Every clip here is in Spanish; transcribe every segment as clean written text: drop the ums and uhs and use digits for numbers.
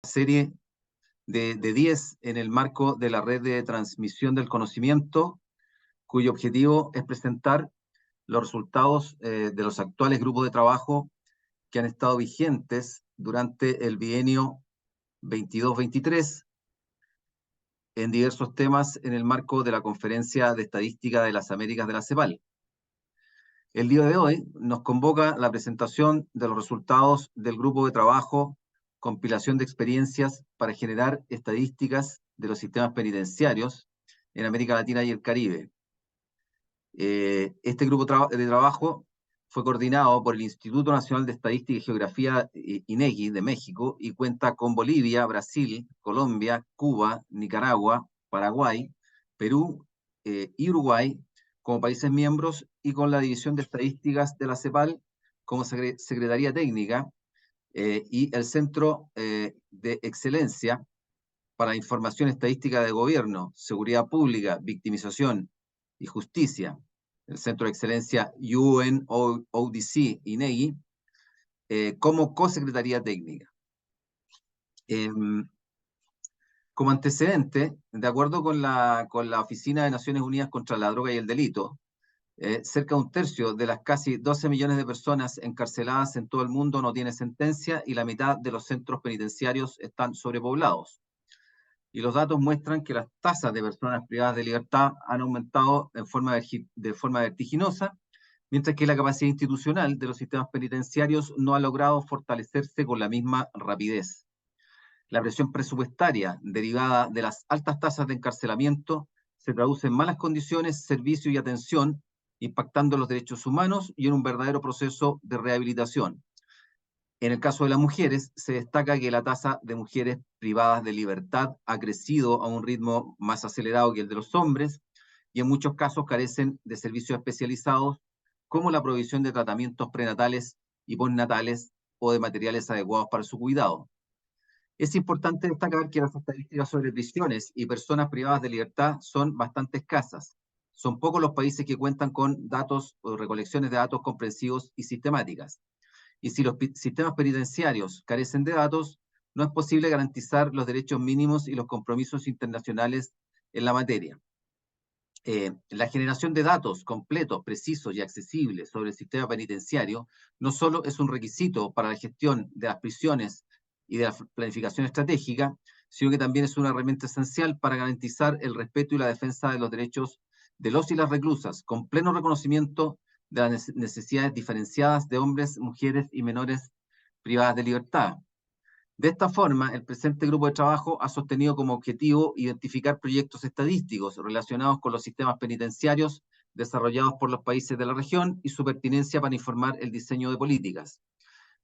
serie de 10 en el marco de la red de transmisión del conocimiento, cuyo objetivo es presentar los resultados de los actuales grupos de trabajo que han estado vigentes durante el bienio 22-23 en diversos temas en el marco de la Conferencia de Estadística de las Américas de la CEPAL. El día de hoy nos convoca la presentación de los resultados del grupo de trabajo Compilación de Experiencias para generar estadísticas de los sistemas penitenciarios en América Latina y el Caribe. Este grupo de trabajo fue coordinado por el Instituto Nacional de Estadística y Geografía INEGI de México y cuenta con Bolivia, Brasil, Colombia, Cuba, Nicaragua, Paraguay, Perú y Uruguay como países miembros, y con la División de Estadísticas de la CEPAL como Secretaría Técnica y el Centro de Excelencia para la Información Estadística de Gobierno, Seguridad Pública, Victimización y Justicia, el Centro de Excelencia UNODC, INEGI, como co-secretaría técnica. Como antecedente, de acuerdo con la Oficina de Naciones Unidas contra la Droga y el Delito, cerca de un tercio de las casi 12 millones de personas encarceladas en todo el mundo no tiene sentencia, y la mitad de los centros penitenciarios están sobrepoblados. Y los datos muestran que las tasas de personas privadas de libertad han aumentado de forma vertiginosa, mientras que la capacidad institucional de los sistemas penitenciarios no ha logrado fortalecerse con la misma rapidez. La presión presupuestaria derivada de las altas tasas de encarcelamiento se traduce en malas condiciones, servicio y atención, impactando los derechos humanos y en un verdadero proceso de rehabilitación. En el caso de las mujeres, se destaca que la tasa de mujeres privadas de libertad ha crecido a un ritmo más acelerado que el de los hombres, y en muchos casos carecen de servicios especializados como la provisión de tratamientos prenatales y postnatales o de materiales adecuados para su cuidado. Es importante destacar que las estadísticas sobre prisiones y personas privadas de libertad son bastante escasas. Son pocos los países que cuentan con datos o recolecciones de datos comprensivos y sistemáticas. Y si los sistemas penitenciarios carecen de datos, no es posible garantizar los derechos mínimos y los compromisos internacionales en la materia. La generación de datos completos, precisos y accesibles sobre el sistema penitenciario no solo es un requisito para la gestión de las prisiones y de la planificación estratégica, sino que también es una herramienta esencial para garantizar el respeto y la defensa de los derechos de los y las reclusas, con pleno reconocimiento de las necesidades diferenciadas de hombres, mujeres y menores privadas de libertad. De esta forma, el presente grupo de trabajo ha sostenido como objetivo identificar proyectos estadísticos relacionados con los sistemas penitenciarios desarrollados por los países de la región y su pertinencia para informar el diseño de políticas.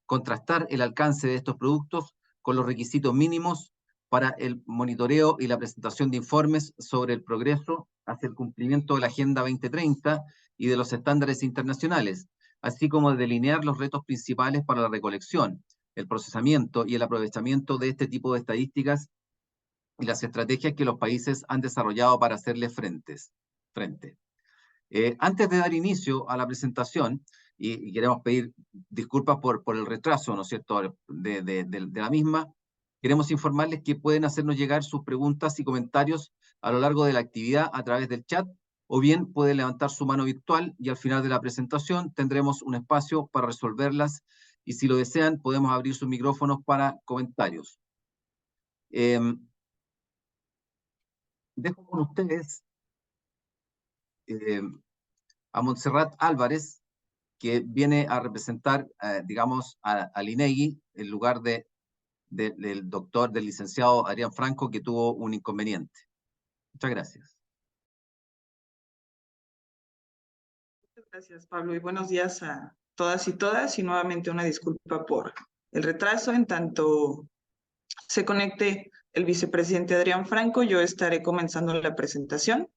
Contrastar el alcance de estos productos con los requisitos mínimos para el monitoreo y la presentación de informes sobre el progreso hacia el cumplimiento de la Agenda 2030 y de los estándares internacionales, así como delinear los retos principales para la recolección, el procesamiento y el aprovechamiento de este tipo de estadísticas y las estrategias que los países han desarrollado para hacerle frente. Antes de dar inicio a la presentación, y queremos pedir disculpas por el retraso, ¿no es cierto?, de la misma, queremos informarles que pueden hacernos llegar sus preguntas y comentarios a lo largo de la actividad a través del chat, o bien pueden levantar su mano virtual y al final de la presentación tendremos un espacio para resolverlas, y si lo desean podemos abrir sus micrófonos para comentarios. Dejo con ustedes a Montserrat Álvarez, que viene a representar, digamos, al INEGI, en lugar del licenciado Adrián Franco, que tuvo un inconveniente. Muchas gracias. Muchas gracias, Pablo, y buenos días a todas y todas, y nuevamente una disculpa por el retraso. En tanto se conecte el vicepresidente Adrián Franco, yo estaré comenzando la presentación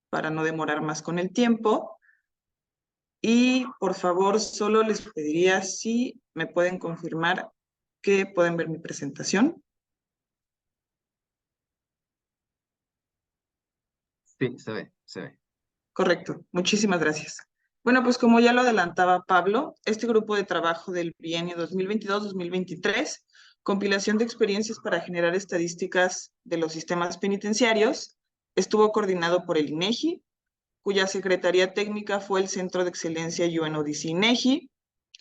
para no demorar más con el tiempo. Y por favor, solo les pediría si me pueden confirmar que pueden ver mi presentación. Sí, se ve, se ve. Correcto, muchísimas gracias. Bueno, pues como ya lo adelantaba Pablo, este grupo de trabajo del bienio 2022-2023 compilación de experiencias para generar estadísticas de los sistemas penitenciarios, estuvo coordinado por el INEGI, cuya Secretaría Técnica fue el Centro de Excelencia UNODC-INEGI,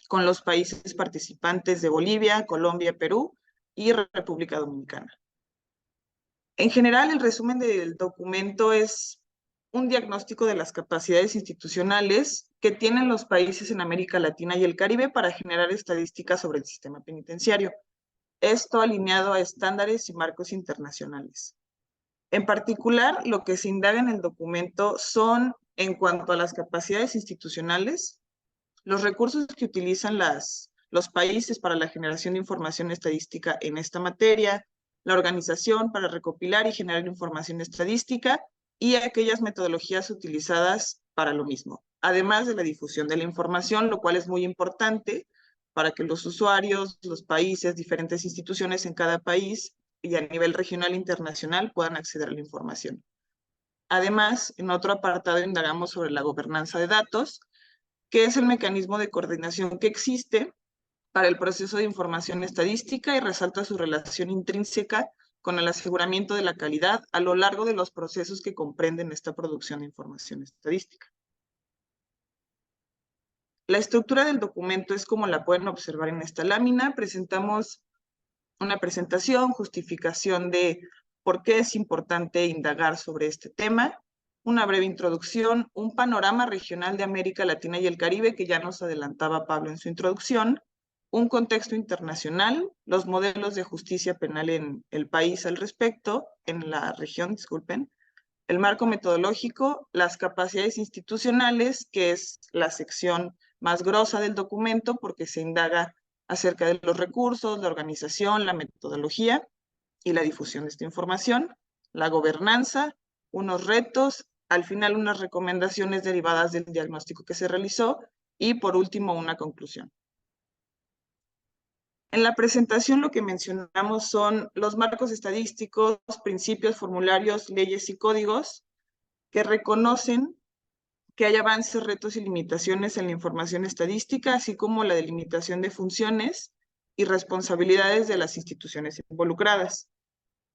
con los países participantes de Bolivia, Colombia, Perú y República Dominicana. En general, el resumen del documento es un diagnóstico de las capacidades institucionales que tienen los países en América Latina y el Caribe para generar estadísticas sobre el sistema penitenciario. Esto alineado a estándares y marcos internacionales. En particular, lo que se indaga en el documento son, en cuanto a las capacidades institucionales, los recursos que utilizan los países para la generación de información estadística en esta materia, la organización para recopilar y generar información estadística y aquellas metodologías utilizadas para lo mismo, además de la difusión de la información, lo cual es muy importante para que los usuarios, los países, diferentes instituciones en cada país y a nivel regional e internacional puedan acceder a la información. Además, en otro apartado indagamos sobre la gobernanza de datos, que es el mecanismo de coordinación que existe para el proceso de información estadística y resalta su relación intrínseca con el aseguramiento de la calidad a lo largo de los procesos que comprenden esta producción de información estadística. La estructura del documento es como la pueden observar en esta lámina. Presentamos una presentación, justificación de por qué es importante indagar sobre este tema, una breve introducción, un panorama regional de América Latina y el Caribe, que ya nos adelantaba Pablo en su introducción, un contexto internacional, los modelos de justicia penal en el país al respecto, en la región, disculpen, el marco metodológico, las capacidades institucionales, que es la sección más grosa del documento, porque se indaga acerca de los recursos, la organización, la metodología y la difusión de esta información, la gobernanza, unos retos, al final unas recomendaciones derivadas del diagnóstico que se realizó y por último una conclusión. En la presentación lo que mencionamos son los marcos estadísticos, principios, formularios, leyes y códigos que reconocen que hay avances, retos y limitaciones en la información estadística, así como la delimitación de funciones y responsabilidades de las instituciones involucradas,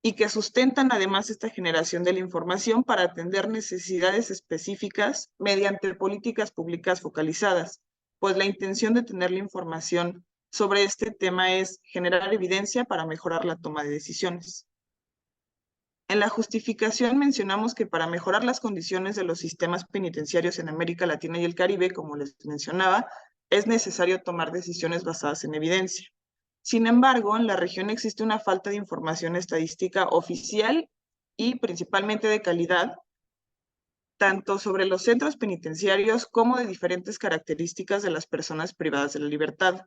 y que sustentan además esta generación de la información para atender necesidades específicas mediante políticas públicas focalizadas, pues la intención de tener la información sobre este tema es generar evidencia para mejorar la toma de decisiones. En la justificación mencionamos que para mejorar las condiciones de los sistemas penitenciarios en América Latina y el Caribe, como les mencionaba, es necesario tomar decisiones basadas en evidencia. Sin embargo, en la región existe una falta de información estadística oficial y principalmente de calidad, tanto sobre los centros penitenciarios como de diferentes características de las personas privadas de la libertad.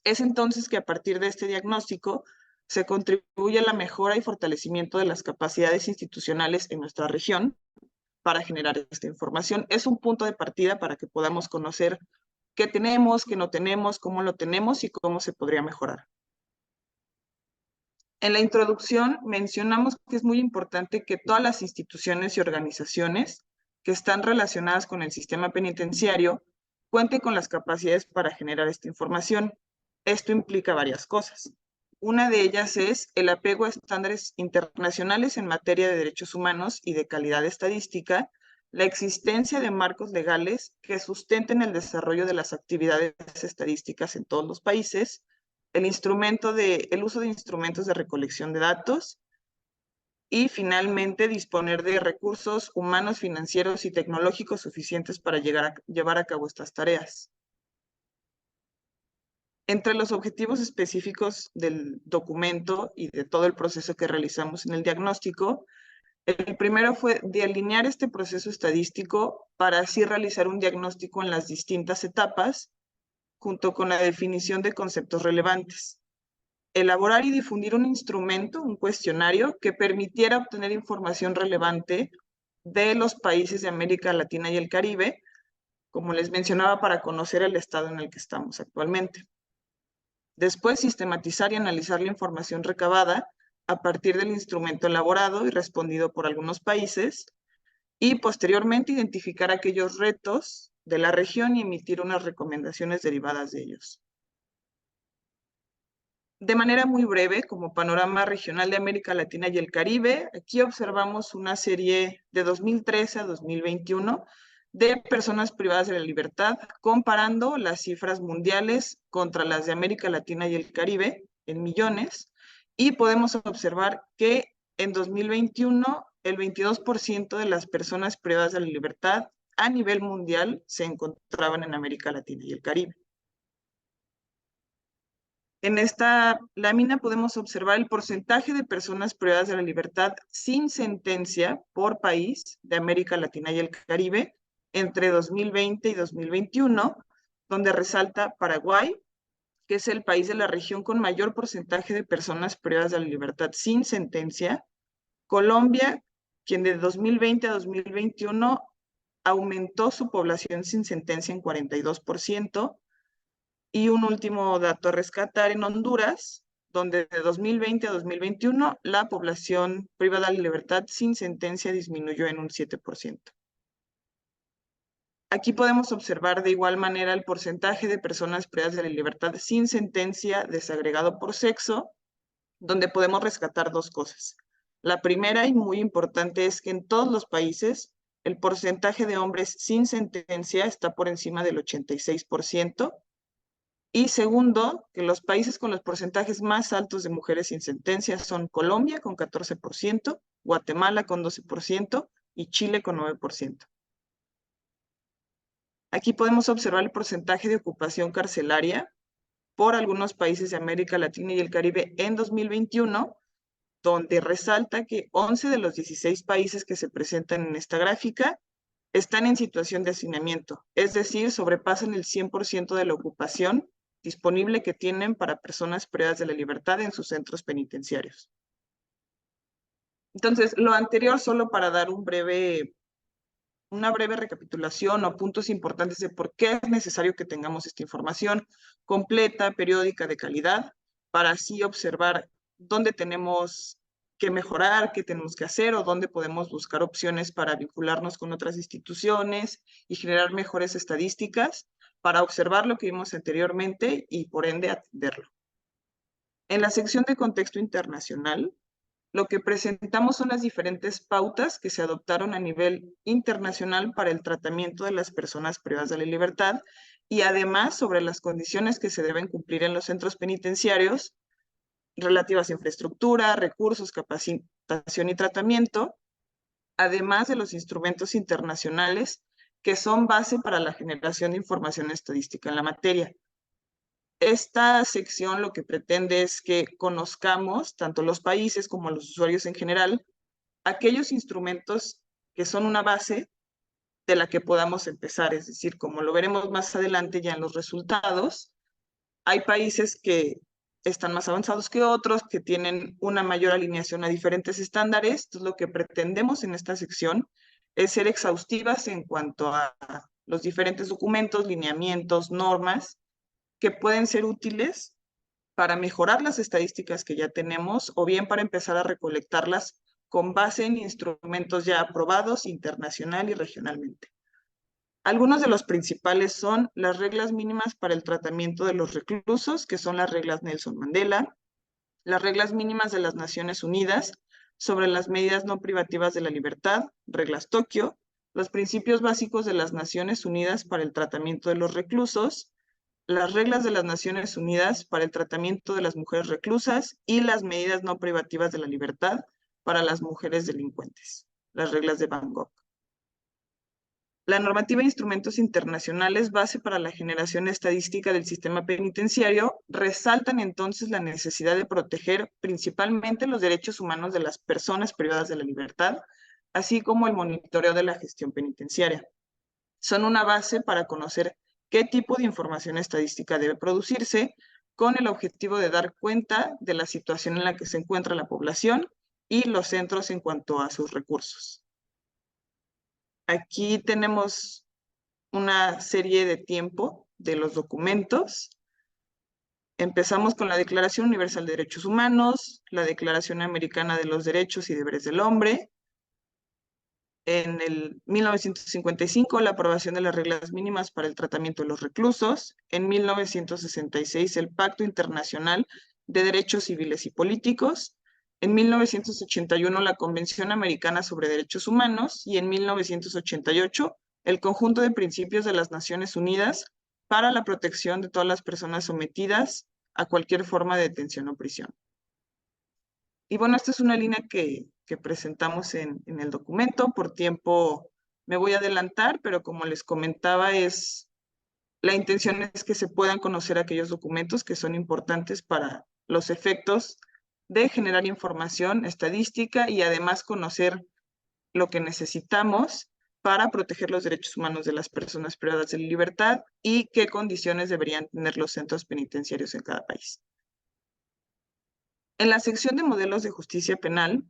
Es entonces que a partir de este diagnóstico se contribuye a la mejora y fortalecimiento de las capacidades institucionales en nuestra región para generar esta información. Es un punto de partida para que podamos conocer qué tenemos, qué no tenemos, cómo lo tenemos y cómo se podría mejorar. En la introducción mencionamos que es muy importante que todas las instituciones y organizaciones que están relacionadas con el sistema penitenciario cuenten con las capacidades para generar esta información. Esto implica varias cosas. Una de ellas es el apego a estándares internacionales en materia de derechos humanos y de calidad estadística, la existencia de marcos legales que sustenten el desarrollo de las actividades estadísticas en todos los países, el uso de instrumentos de recolección de datos y finalmente disponer de recursos humanos, financieros y tecnológicos suficientes para llevar a cabo estas tareas. Entre los objetivos específicos del documento y de todo el proceso que realizamos en el diagnóstico, el primero fue de alinear este proceso estadístico para así realizar un diagnóstico en las distintas etapas, junto con la definición de conceptos relevantes. Elaborar y difundir un instrumento, un cuestionario, que permitiera obtener información relevante de los países de América Latina y el Caribe, como les mencionaba, para conocer el estado en el que estamos actualmente. Después, sistematizar y analizar la información recabada a partir del instrumento elaborado y respondido por algunos países, y posteriormente identificar aquellos retos de la región y emitir unas recomendaciones derivadas de ellos. De manera muy breve, como panorama regional de América Latina y el Caribe, aquí observamos una serie de 2013 a 2021 de personas privadas de la libertad, comparando las cifras mundiales contra las de América Latina y el Caribe en millones, y podemos observar que en 2021 el 22% de las personas privadas de la libertad a nivel mundial se encontraban en América Latina y el Caribe. En esta lámina podemos observar el porcentaje de personas privadas de la libertad sin sentencia por país de América Latina y el Caribe entre 2020 y 2021, donde resalta Paraguay, que es el país de la región con mayor porcentaje de personas privadas de la libertad sin sentencia, Colombia, quien de 2020 a 2021 aumentó su población sin sentencia en 42%, y un último dato a rescatar en Honduras, donde de 2020 a 2021 la población privada de libertad sin sentencia disminuyó en un 7%. Aquí podemos observar de igual manera el porcentaje de personas privadas de la libertad sin sentencia desagregado por sexo, donde podemos rescatar dos cosas. La primera y muy importante es que en todos los países el porcentaje de hombres sin sentencia está por encima del 86%, y segundo, que los países con los porcentajes más altos de mujeres sin sentencia son Colombia con 14%, Guatemala con 12% y Chile con 9%. Aquí podemos observar el porcentaje de ocupación carcelaria por algunos países de América Latina y el Caribe en 2021, donde resalta que 11 de los 16 países que se presentan en esta gráfica están en situación de hacinamiento, es decir, sobrepasan el 100% de la ocupación disponible que tienen para personas privadas de la libertad en sus centros penitenciarios. Entonces, lo anterior solo para dar una breve recapitulación o puntos importantes de por qué es necesario que tengamos esta información completa, periódica, de calidad, para así observar dónde tenemos que mejorar, qué tenemos que hacer o dónde podemos buscar opciones para vincularnos con otras instituciones y generar mejores estadísticas para observar lo que vimos anteriormente y por ende atenderlo. En la sección de contexto internacional, lo que presentamos son las diferentes pautas que se adoptaron a nivel internacional para el tratamiento de las personas privadas de la libertad y además sobre las condiciones que se deben cumplir en los centros penitenciarios relativas a infraestructura, recursos, capacitación y tratamiento, además de los instrumentos internacionales que son base para la generación de información estadística en la materia. Esta sección lo que pretende es que conozcamos, tanto los países como los usuarios en general, aquellos instrumentos que son una base de la que podamos empezar. Es decir, como lo veremos más adelante ya en los resultados, hay países que están más avanzados que otros, que tienen una mayor alineación a diferentes estándares. Entonces, lo que pretendemos en esta sección es ser exhaustivas en cuanto a los diferentes documentos, lineamientos, normas, que pueden ser útiles para mejorar las estadísticas que ya tenemos o bien para empezar a recolectarlas con base en instrumentos ya aprobados internacional y regionalmente. Algunos de los principales son las reglas mínimas para el tratamiento de los reclusos, que son las reglas Nelson Mandela, las reglas mínimas de las Naciones Unidas sobre las medidas no privativas de la libertad, reglas Tokio, los principios básicos de las Naciones Unidas para el tratamiento de los reclusos, las reglas de las Naciones Unidas para el tratamiento de las mujeres reclusas y las medidas no privativas de la libertad para las mujeres delincuentes, las reglas de Bangkok. La normativa de instrumentos internacionales, base para la generación estadística del sistema penitenciario, resaltan entonces la necesidad de proteger principalmente los derechos humanos de las personas privadas de la libertad, así como el monitoreo de la gestión penitenciaria. Son una base para conocer qué tipo de información estadística debe producirse, con el objetivo de dar cuenta de la situación en la que se encuentra la población y los centros en cuanto a sus recursos. Aquí tenemos una serie de tiempo de los documentos. Empezamos con la Declaración Universal de Derechos Humanos, la Declaración Americana de los Derechos y Deberes del Hombre. En el 1955, la aprobación de las reglas mínimas para el tratamiento de los reclusos. En 1966, el Pacto Internacional de Derechos Civiles y Políticos, en 1981 la Convención Americana sobre Derechos Humanos y en 1988 el conjunto de principios de las Naciones Unidas para la protección de todas las personas sometidas a cualquier forma de detención o prisión. Y bueno, esta es una línea que presentamos en el documento. Por tiempo me voy a adelantar, pero como les comentaba, la intención es que se puedan conocer aquellos documentos que son importantes para los efectos de generar información estadística y además conocer lo que necesitamos para proteger los derechos humanos de las personas privadas de libertad y qué condiciones deberían tener los centros penitenciarios en cada país. En la sección de modelos de justicia penal,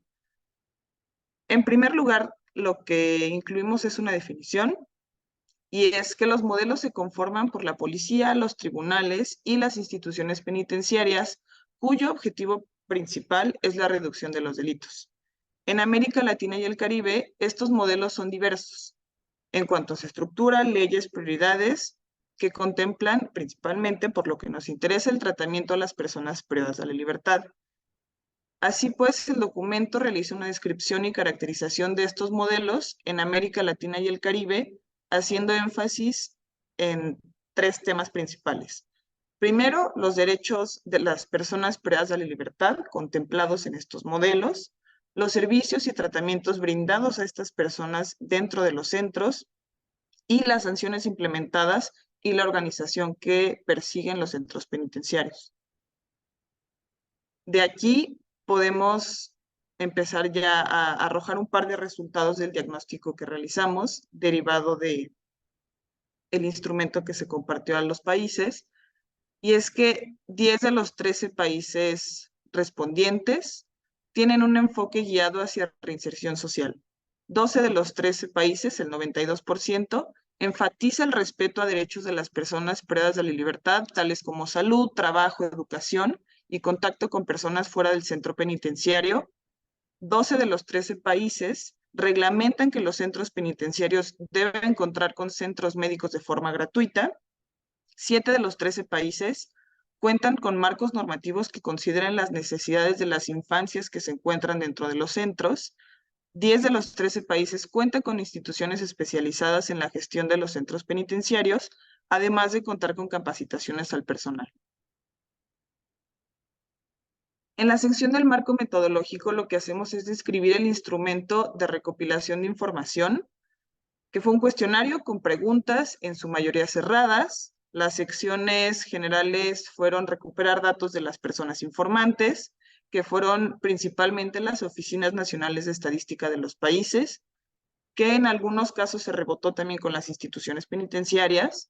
en primer lugar, lo que incluimos es una definición, y es que los modelos se conforman por la policía, los tribunales y las instituciones penitenciarias, cuyo objetivo principal es la reducción de los delitos. En América Latina y el Caribe, estos modelos son diversos en cuanto a su estructura, leyes, prioridades, que contemplan principalmente, por lo que nos interesa, el tratamiento a las personas privadas de la libertad. Así pues, el documento realiza una descripción y caracterización de estos modelos en América Latina y el Caribe, haciendo énfasis en 3 temas principales. Primero, los derechos de las personas privadas de la libertad contemplados en estos modelos, los servicios y tratamientos brindados a estas personas dentro de los centros y las sanciones implementadas y la organización que persiguen los centros penitenciarios. De aquí podemos empezar ya a arrojar un par de resultados del diagnóstico que realizamos, derivado del instrumento que se compartió a los países, y es que 10 de los 13 países respondientes tienen un enfoque guiado hacia reinserción social. 12 de los 13 países, el 92%, enfatiza el respeto a derechos de las personas privadas de la libertad, tales como salud, trabajo, educación y contacto con personas fuera del centro penitenciario. 12 de los 13 países reglamentan que los centros penitenciarios deben contar con centros médicos de forma gratuita. 7 de los 13 países cuentan con marcos normativos que consideran las necesidades de las infancias que se encuentran dentro de los centros. 10 de los 13 países cuentan con instituciones especializadas en la gestión de los centros penitenciarios, además de contar con capacitaciones al personal. En la sección del marco metodológico, lo que hacemos es describir el instrumento de recopilación de información, que fue un cuestionario con preguntas, en su mayoría cerradas. Las secciones generales fueron recuperar datos de las personas informantes, que fueron principalmente las oficinas nacionales de estadística de los países, que en algunos casos se rebotó también con las instituciones penitenciarias.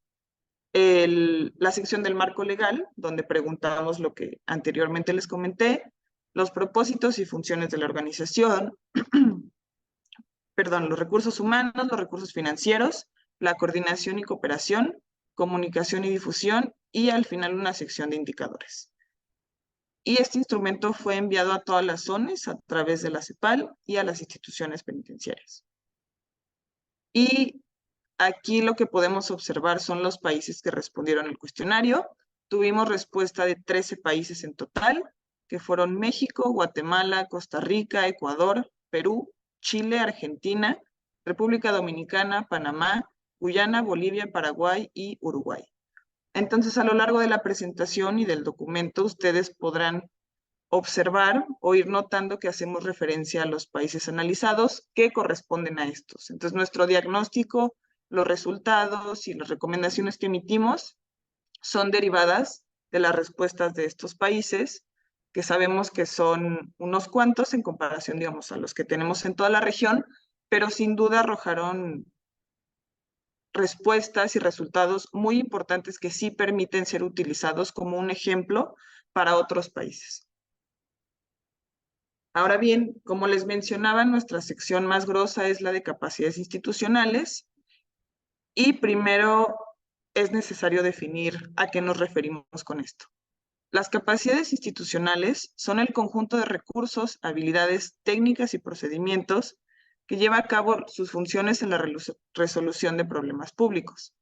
La sección del marco legal, donde preguntábamos lo que anteriormente les comenté, los propósitos y funciones de la organización, los recursos humanos, los recursos financieros, la coordinación y cooperación, comunicación y difusión, y al final una sección de indicadores. Y este instrumento fue enviado a todas las zonas a través de la CEPAL y a las instituciones penitenciarias. Y aquí lo que podemos observar son los países que respondieron al cuestionario. Tuvimos respuesta de 13 países en total, que fueron México, Guatemala, Costa Rica, Ecuador, Perú, Chile, Argentina, República Dominicana, Panamá, Guyana, Bolivia, Paraguay y Uruguay. Entonces, a lo largo de la presentación y del documento, ustedes podrán observar o ir notando que hacemos referencia a los países analizados que corresponden a estos. Entonces, nuestro diagnóstico, los resultados y las recomendaciones que emitimos son derivadas de las respuestas de estos países, que sabemos que son unos cuantos en comparación, digamos, a los que tenemos en toda la región, pero sin duda arrojaron respuestas y resultados muy importantes que sí permiten ser utilizados como un ejemplo para otros países. Ahora bien, como les mencionaba, nuestra sección más grosa es la de capacidades institucionales, y primero es necesario definir a qué nos referimos con esto. Las capacidades institucionales son el conjunto de recursos, habilidades, técnicas y procedimientos que lleva a cabo sus funciones en la resolución de problemas públicos.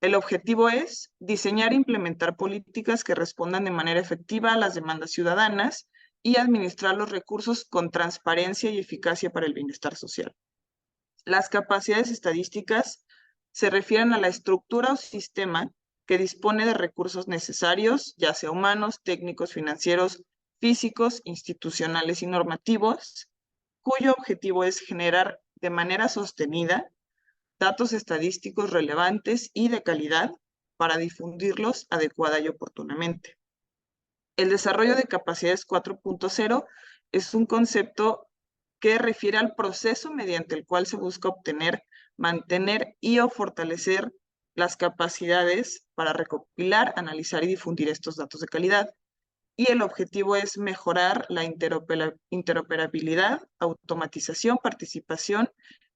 El objetivo es diseñar e implementar políticas que respondan de manera efectiva a las demandas ciudadanas y administrar los recursos con transparencia y eficacia para el bienestar social. Las capacidades estadísticas se refieren a la estructura o sistema que dispone de recursos necesarios, ya sea humanos, técnicos, financieros, físicos, institucionales y normativos, cuyo objetivo es generar de manera sostenida datos estadísticos relevantes y de calidad para difundirlos adecuada y oportunamente. El desarrollo de capacidades 4.0 es un concepto que refiere al proceso mediante el cual se busca obtener, mantener y o fortalecer las capacidades para recopilar, analizar y difundir estos datos de calidad. Y el objetivo es mejorar la interoperabilidad, automatización, participación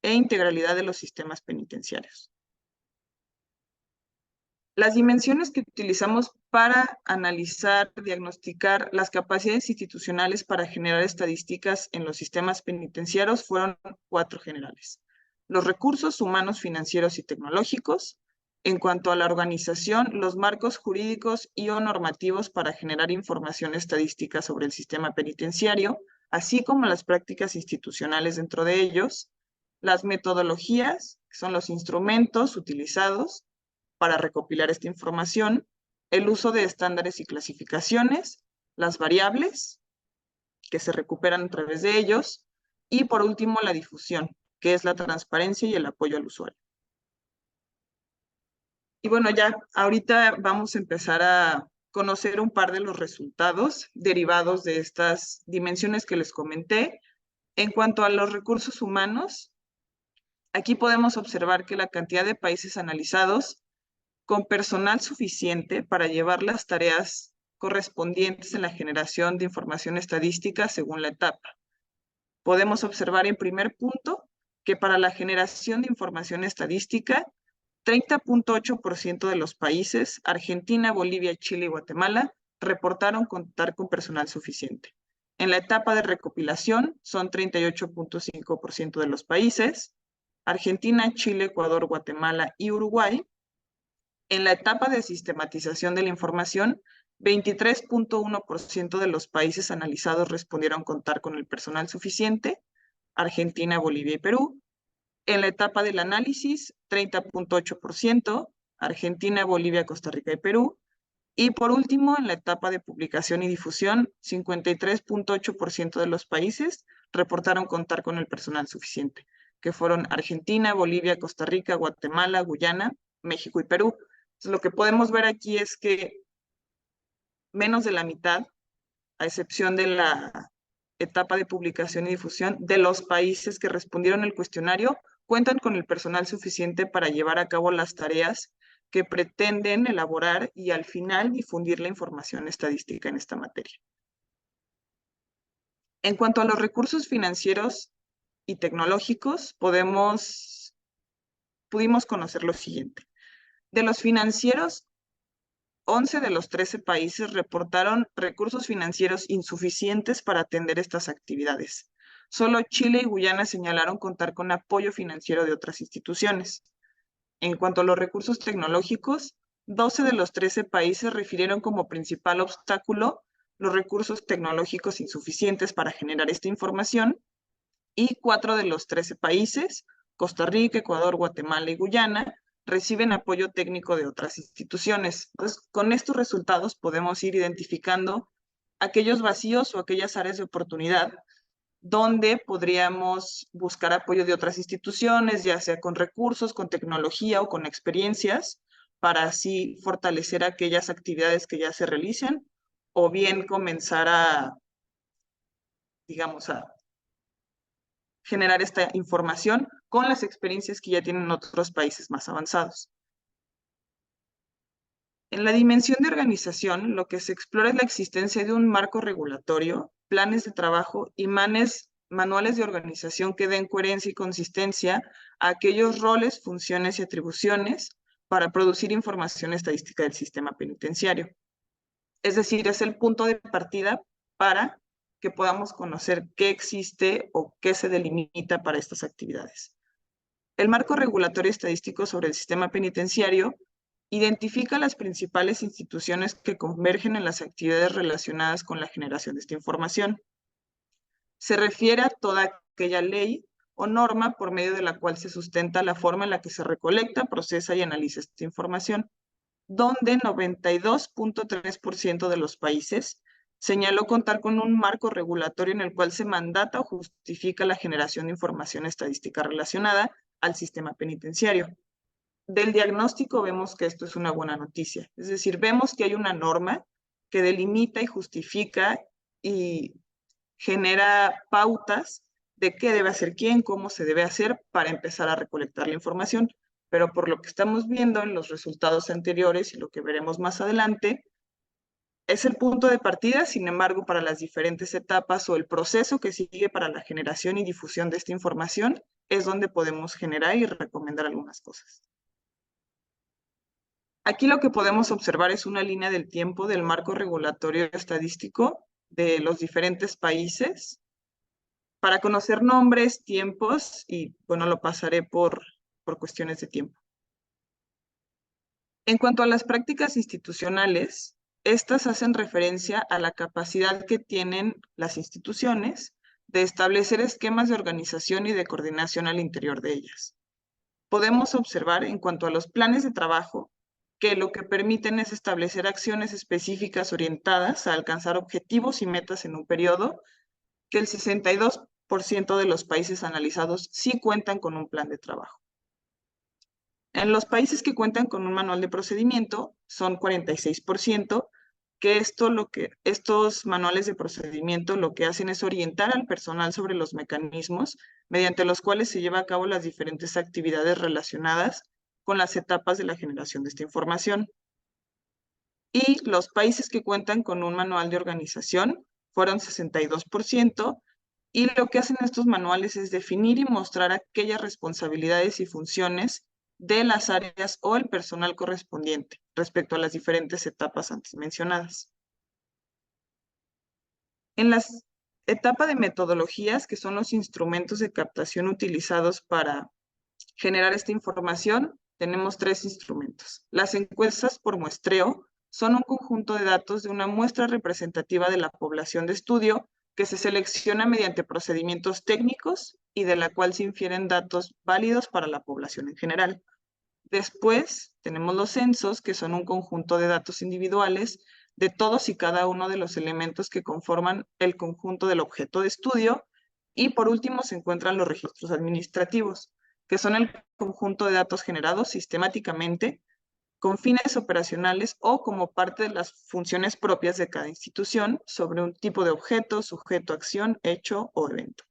e integralidad de los sistemas penitenciarios. Las dimensiones que utilizamos para analizar, diagnosticar las capacidades institucionales para generar estadísticas en los sistemas penitenciarios fueron 4 generales. Los recursos humanos, financieros y tecnológicos. En cuanto a la organización, los marcos jurídicos y o normativos para generar información estadística sobre el sistema penitenciario, así como las prácticas institucionales dentro de ellos. Las metodologías, que son los instrumentos utilizados para recopilar esta información, el uso de estándares y clasificaciones, las variables que se recuperan a través de ellos, y por último la difusión, que es la transparencia y el apoyo al usuario. Y bueno, ya ahorita vamos a empezar a conocer un par de los resultados derivados de estas dimensiones que les comenté. En cuanto a los recursos humanos, aquí podemos observar que la cantidad de países analizados con personal suficiente para llevar las tareas correspondientes en la generación de información estadística según la etapa. Podemos observar en primer punto que para la generación de información estadística, 30.8% de los países, Argentina, Bolivia, Chile y Guatemala, reportaron contar con personal suficiente. En la etapa de recopilación son 38.5% de los países, Argentina, Chile, Ecuador, Guatemala y Uruguay. En la etapa de sistematización de la información, 23.1% de los países analizados respondieron contar con el personal suficiente, Argentina, Bolivia y Perú. En la etapa del análisis, 30.8%, Argentina, Bolivia, Costa Rica y Perú. Y por último, en la etapa de publicación y difusión, 53.8% de los países reportaron contar con el personal suficiente, que fueron Argentina, Bolivia, Costa Rica, Guatemala, Guyana, México y Perú. Entonces, lo que podemos ver aquí es que menos de la mitad, a excepción de la etapa de publicación y difusión, de los países que respondieron el cuestionario, cuentan con el personal suficiente para llevar a cabo las tareas que pretenden elaborar y al final difundir la información estadística en esta materia. En cuanto a los recursos financieros y tecnológicos, pudimos conocer lo siguiente. De los financieros, 11 de los 13 países reportaron recursos financieros insuficientes para atender estas actividades. Solo Chile y Guyana señalaron contar con apoyo financiero de otras instituciones. En cuanto a los recursos tecnológicos, 12 de los 13 países refirieron como principal obstáculo los recursos tecnológicos insuficientes para generar esta información, y 4 de los 13 países, Costa Rica, Ecuador, Guatemala y Guyana, reciben apoyo técnico de otras instituciones. Entonces, con estos resultados podemos ir identificando aquellos vacíos o aquellas áreas de oportunidad donde podríamos buscar apoyo de otras instituciones, ya sea con recursos, con tecnología o con experiencias, para así fortalecer aquellas actividades que ya se realizan, o bien comenzar a, digamos, a generar esta información con las experiencias que ya tienen otros países más avanzados. En la dimensión de organización, lo que se explora es la existencia de un marco regulatorio, planes de trabajo y manuales de organización que den coherencia y consistencia a aquellos roles, funciones y atribuciones para producir información estadística del sistema penitenciario. Es decir, es el punto de partida para que podamos conocer qué existe o qué se delimita para estas actividades. El marco regulatorio estadístico sobre el sistema penitenciario Identifica las principales instituciones que convergen en las actividades relacionadas con la generación de esta información. Se refiere a toda aquella ley o norma por medio de la cual se sustenta la forma en la que se recolecta, procesa y analiza esta información, donde 92.3% de los países señaló contar con un marco regulatorio en el cual se mandata o justifica la generación de información estadística relacionada al sistema penitenciario. Del diagnóstico vemos que esto es una buena noticia, es decir, vemos que hay una norma que delimita y justifica y genera pautas de qué debe hacer quién, cómo se debe hacer para empezar a recolectar la información. Pero por lo que estamos viendo en los resultados anteriores y lo que veremos más adelante, es el punto de partida. Sin embargo, para las diferentes etapas o el proceso que sigue para la generación y difusión de esta información, es donde podemos generar y recomendar algunas cosas. Aquí lo que podemos observar es una línea del tiempo del marco regulatorio estadístico de los diferentes países para conocer nombres, tiempos, y bueno, lo pasaré por cuestiones de tiempo. En cuanto a las prácticas institucionales, estas hacen referencia a la capacidad que tienen las instituciones de establecer esquemas de organización y de coordinación al interior de ellas. Podemos observar en cuanto a los planes de trabajo que lo que permiten es establecer acciones específicas orientadas a alcanzar objetivos y metas en un periodo, que el 62% de los países analizados sí cuentan con un plan de trabajo. En los países que cuentan con un manual de procedimiento son 46%, que estos manuales de procedimiento lo que hacen es orientar al personal sobre los mecanismos mediante los cuales se lleva a cabo las diferentes actividades relacionadas con las etapas de la generación de esta información. Y los países que cuentan con un manual de organización fueron 62%, y lo que hacen estos manuales es definir y mostrar aquellas responsabilidades y funciones de las áreas o el personal correspondiente respecto a las diferentes etapas antes mencionadas. En la etapa de metodologías, que son los instrumentos de captación utilizados para generar esta información, tenemos 3 instrumentos. Las encuestas por muestreo son un conjunto de datos de una muestra representativa de la población de estudio que se selecciona mediante procedimientos técnicos y de la cual se infieren datos válidos para la población en general. Después tenemos los censos, que son un conjunto de datos individuales de todos y cada uno de los elementos que conforman el conjunto del objeto de estudio. Y por último se encuentran los registros administrativos, que son el conjunto de datos generados sistemáticamente con fines operacionales o como parte de las funciones propias de cada institución sobre un tipo de objeto, sujeto, acción, hecho o evento.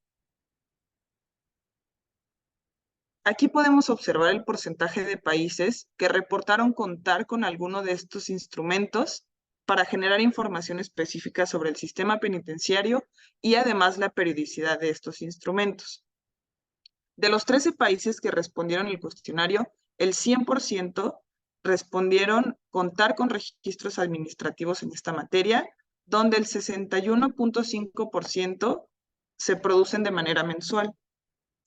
Aquí podemos observar el porcentaje de países que reportaron contar con alguno de estos instrumentos para generar información específica sobre el sistema penitenciario y además la periodicidad de estos instrumentos. De los 13 países que respondieron el cuestionario, el 100% respondieron contar con registros administrativos en esta materia, donde el 61.5% se producen de manera mensual.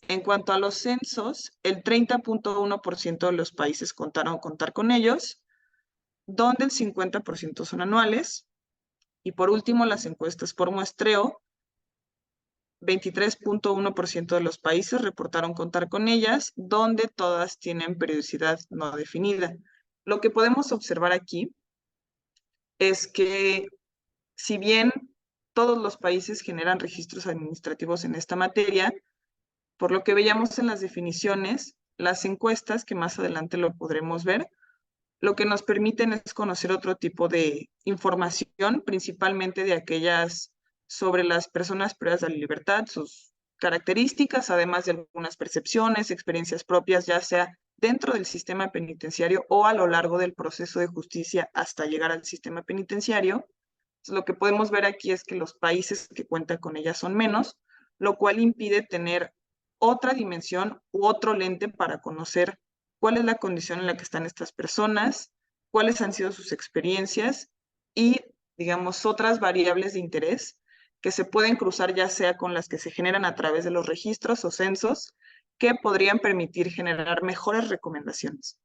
En cuanto a los censos, el 30.1% de los países contaron contar con ellos, donde el 50% son anuales. Y por último, las encuestas por muestreo, 23.1% de los países reportaron contar con ellas, donde todas tienen periodicidad no definida. Lo que podemos observar aquí es que, si bien todos los países generan registros administrativos en esta materia, por lo que veíamos en las definiciones, las encuestas, que más adelante lo podremos ver, lo que nos permiten es conocer otro tipo de información, principalmente de aquellas sobre las personas privadas de la libertad, sus características, además de algunas percepciones, experiencias propias, ya sea dentro del sistema penitenciario o a lo largo del proceso de justicia hasta llegar al sistema penitenciario. Entonces, lo que podemos ver aquí es que los países que cuentan con ellas son menos, lo cual impide tener otra dimensión u otro lente para conocer cuál es la condición en la que están estas personas, cuáles han sido sus experiencias y, digamos, otras variables de interés que se pueden cruzar ya sea con las que se generan a través de los registros o censos, que podrían permitir generar mejores recomendaciones.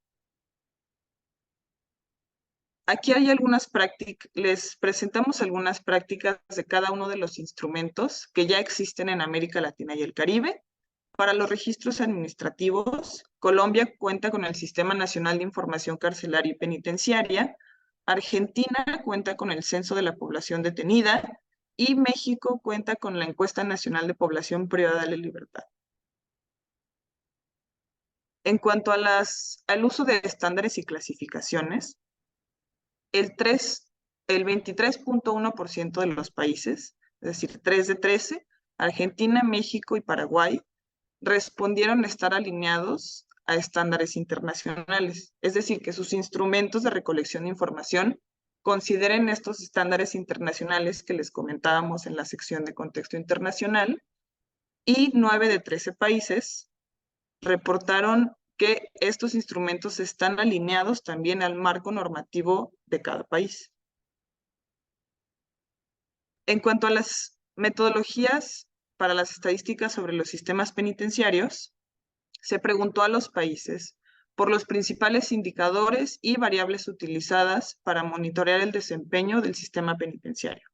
Aquí hay algunas prácticas, les presentamos algunas prácticas de cada uno de los instrumentos que ya existen en América Latina y el Caribe. Para los registros administrativos, Colombia cuenta con el Sistema Nacional de Información Carcelaria y Penitenciaria, Argentina cuenta con el Censo de la Población Detenida y México cuenta con la Encuesta Nacional de Población Privada de la Libertad. En cuanto a al uso de estándares y clasificaciones, el 23.1% de los países, es decir, 3 de 13, Argentina, México y Paraguay, respondieron estar alineados a estándares internacionales, es decir, que sus instrumentos de recolección de información consideren estos estándares internacionales que les comentábamos en la sección de contexto internacional, y 9 de 13 países reportaron que estos instrumentos están alineados también al marco normativo de cada país. En cuanto a las metodologías para las estadísticas sobre los sistemas penitenciarios, se preguntó a los países por los principales indicadores y variables utilizadas para monitorear el desempeño del sistema penitenciario.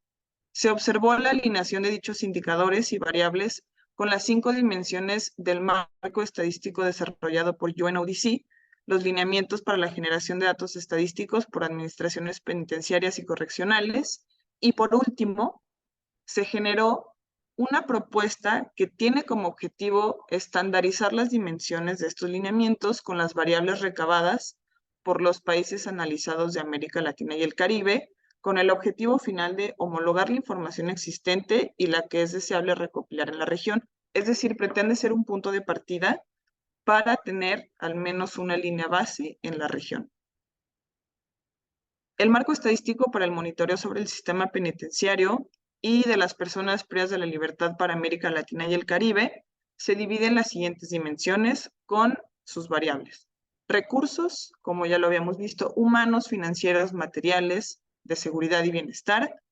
Se observó la alineación de dichos indicadores y variables con las 5 dimensiones del marco estadístico desarrollado por UNODC, los lineamientos para la generación de datos estadísticos por administraciones penitenciarias y correccionales, y por último, se generó una propuesta que tiene como objetivo estandarizar las dimensiones de estos lineamientos con las variables recabadas por los países analizados de América Latina y el Caribe, con el objetivo final de homologar la información existente y la que es deseable recopilar en la región. Es decir, pretende ser un punto de partida para tener al menos una línea base en la región. El marco estadístico para el monitoreo sobre el sistema penitenciario y de las personas privadas de la libertad para América Latina y el Caribe se divide en las siguientes dimensiones con sus variables. Recursos, como ya lo habíamos visto, humanos, financieros, materiales, de seguridad y bienestar.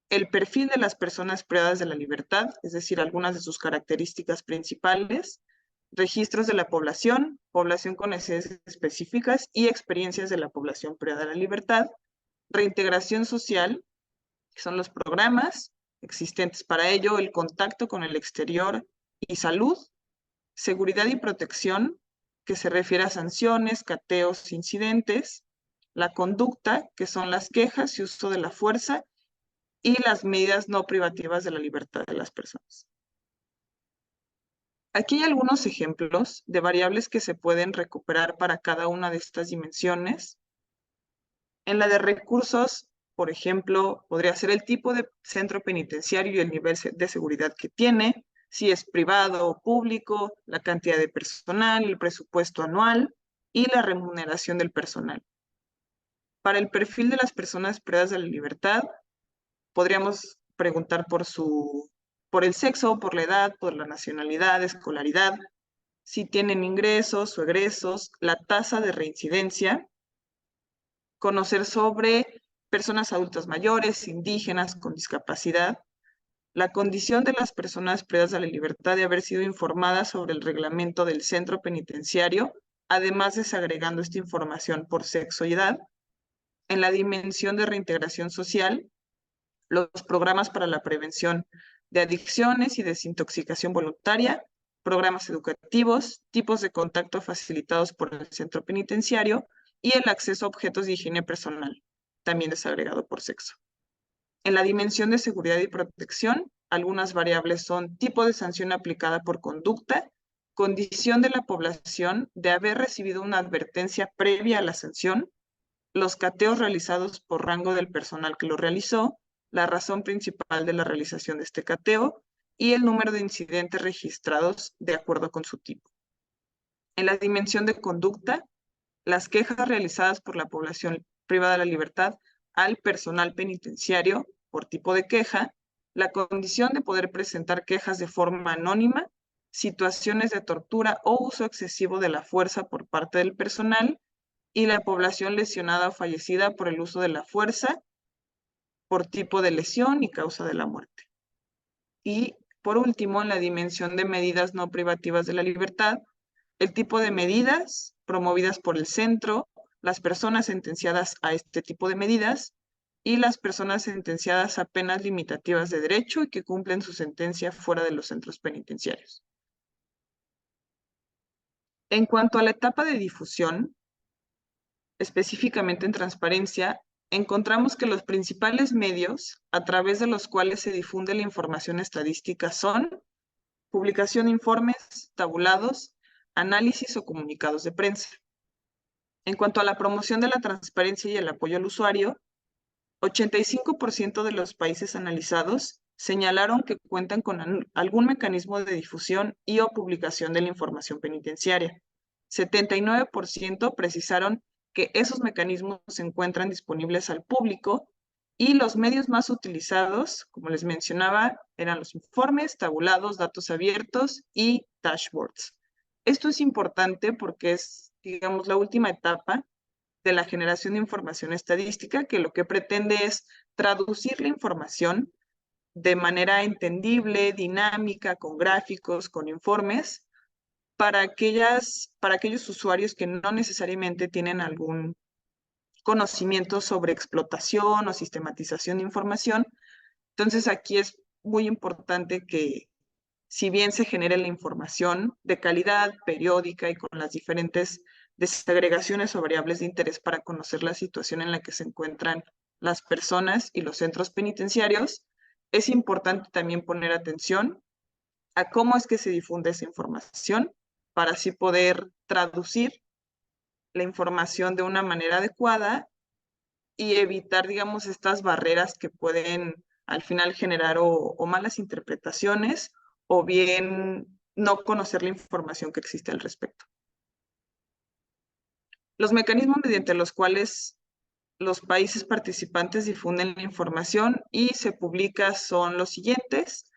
El perfil de las personas privadas de la libertad, es decir, algunas de sus características principales. Registros de la población, población con necesidades específicas y experiencias de la población privada de la libertad. Reintegración social, que son los programas existentes para ello, el contacto con el exterior y salud. Seguridad y protección, que se refiere a sanciones, cateos, incidentes. La conducta, que son las quejas y uso de la fuerza, y las medidas no privativas de la libertad de las personas. Aquí hay algunos ejemplos de variables que se pueden recuperar para cada una de estas dimensiones. En la de recursos, por ejemplo, podría ser el tipo de centro penitenciario y el nivel de seguridad que tiene, si es privado o público, la cantidad de personal, el presupuesto anual y la remuneración del personal. Para el perfil de las personas privadas de la libertad, podríamos preguntar por el sexo, por la edad, por la nacionalidad, escolaridad, si tienen ingresos o egresos, la tasa de reincidencia, conocer sobre personas adultas mayores, indígenas, con discapacidad, la condición de las personas privadas de la libertad de haber sido informadas sobre el reglamento del centro penitenciario, además desagregando esta información por sexo y edad. En la dimensión de reintegración social, los programas para la prevención de adicciones y desintoxicación voluntaria, programas educativos, tipos de contacto facilitados por el centro penitenciario y el acceso a objetos de higiene personal, también desagregado por sexo. En la dimensión de seguridad y protección, algunas variables son tipo de sanción aplicada por conducta, condición de la población de haber recibido una advertencia previa a la sanción, los cateos realizados por rango del personal que lo realizó, la razón principal de la realización de este cateo y el número de incidentes registrados de acuerdo con su tipo. En la dimensión de conducta, las quejas realizadas por la población privada de la libertad al personal penitenciario por tipo de queja, la condición de poder presentar quejas de forma anónima, situaciones de tortura o uso excesivo de la fuerza por parte del personal y la población lesionada o fallecida por el uso de la fuerza por tipo de lesión y causa de la muerte. Y por último, en la dimensión de medidas no privativas de la libertad, el tipo de medidas promovidas por el centro, las personas sentenciadas a este tipo de medidas y las personas sentenciadas a penas limitativas de derecho y que cumplen su sentencia fuera de los centros penitenciarios. En cuanto a la etapa de difusión, específicamente en transparencia, encontramos que los principales medios a través de los cuales se difunde la información estadística son publicación de informes, tabulados, análisis o comunicados de prensa. En cuanto a la promoción de la transparencia y el apoyo al usuario, 85% de los países analizados señalaron que cuentan con algún mecanismo de difusión y o publicación de la información penitenciaria. 79% precisaron que esos mecanismos se encuentran disponibles al público y los medios más utilizados, como les mencionaba, eran los informes, tabulados, datos abiertos y dashboards. Esto es importante porque es, digamos, la última etapa de la generación de información estadística, que lo que pretende es traducir la información de manera entendible, dinámica, con gráficos, con informes, para aquellos usuarios que no necesariamente tienen algún conocimiento sobre explotación o sistematización de información. Entonces aquí es muy importante que, si bien se genere la información de calidad, periódica y con las diferentes desagregaciones o variables de interés para conocer la situación en la que se encuentran las personas y los centros penitenciarios, es importante también poner atención a cómo es que se difunde esa información para así poder traducir la información de una manera adecuada y evitar, digamos, estas barreras que pueden al final generar o malas interpretaciones o bien no conocer la información que existe al respecto. Los mecanismos mediante los cuales los países participantes difunden la información y se publica son los siguientes.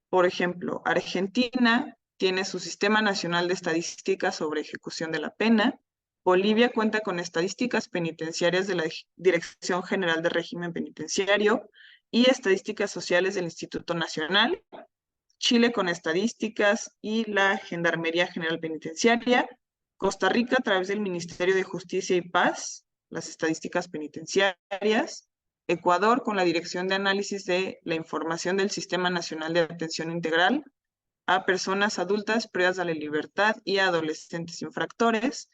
Por ejemplo, Argentina tiene su Sistema Nacional de Estadísticas sobre Ejecución de la Pena. Bolivia cuenta con estadísticas penitenciarias de la Dirección General de Régimen Penitenciario y estadísticas sociales del Instituto Nacional. Chile con estadísticas y la Gendarmería General Penitenciaria. Costa Rica a través del Ministerio de Justicia y Paz, las estadísticas penitenciarias. Ecuador con la Dirección de Análisis de la Información del Sistema Nacional de Atención Integral a personas adultas privadas de la libertad y a adolescentes infractores.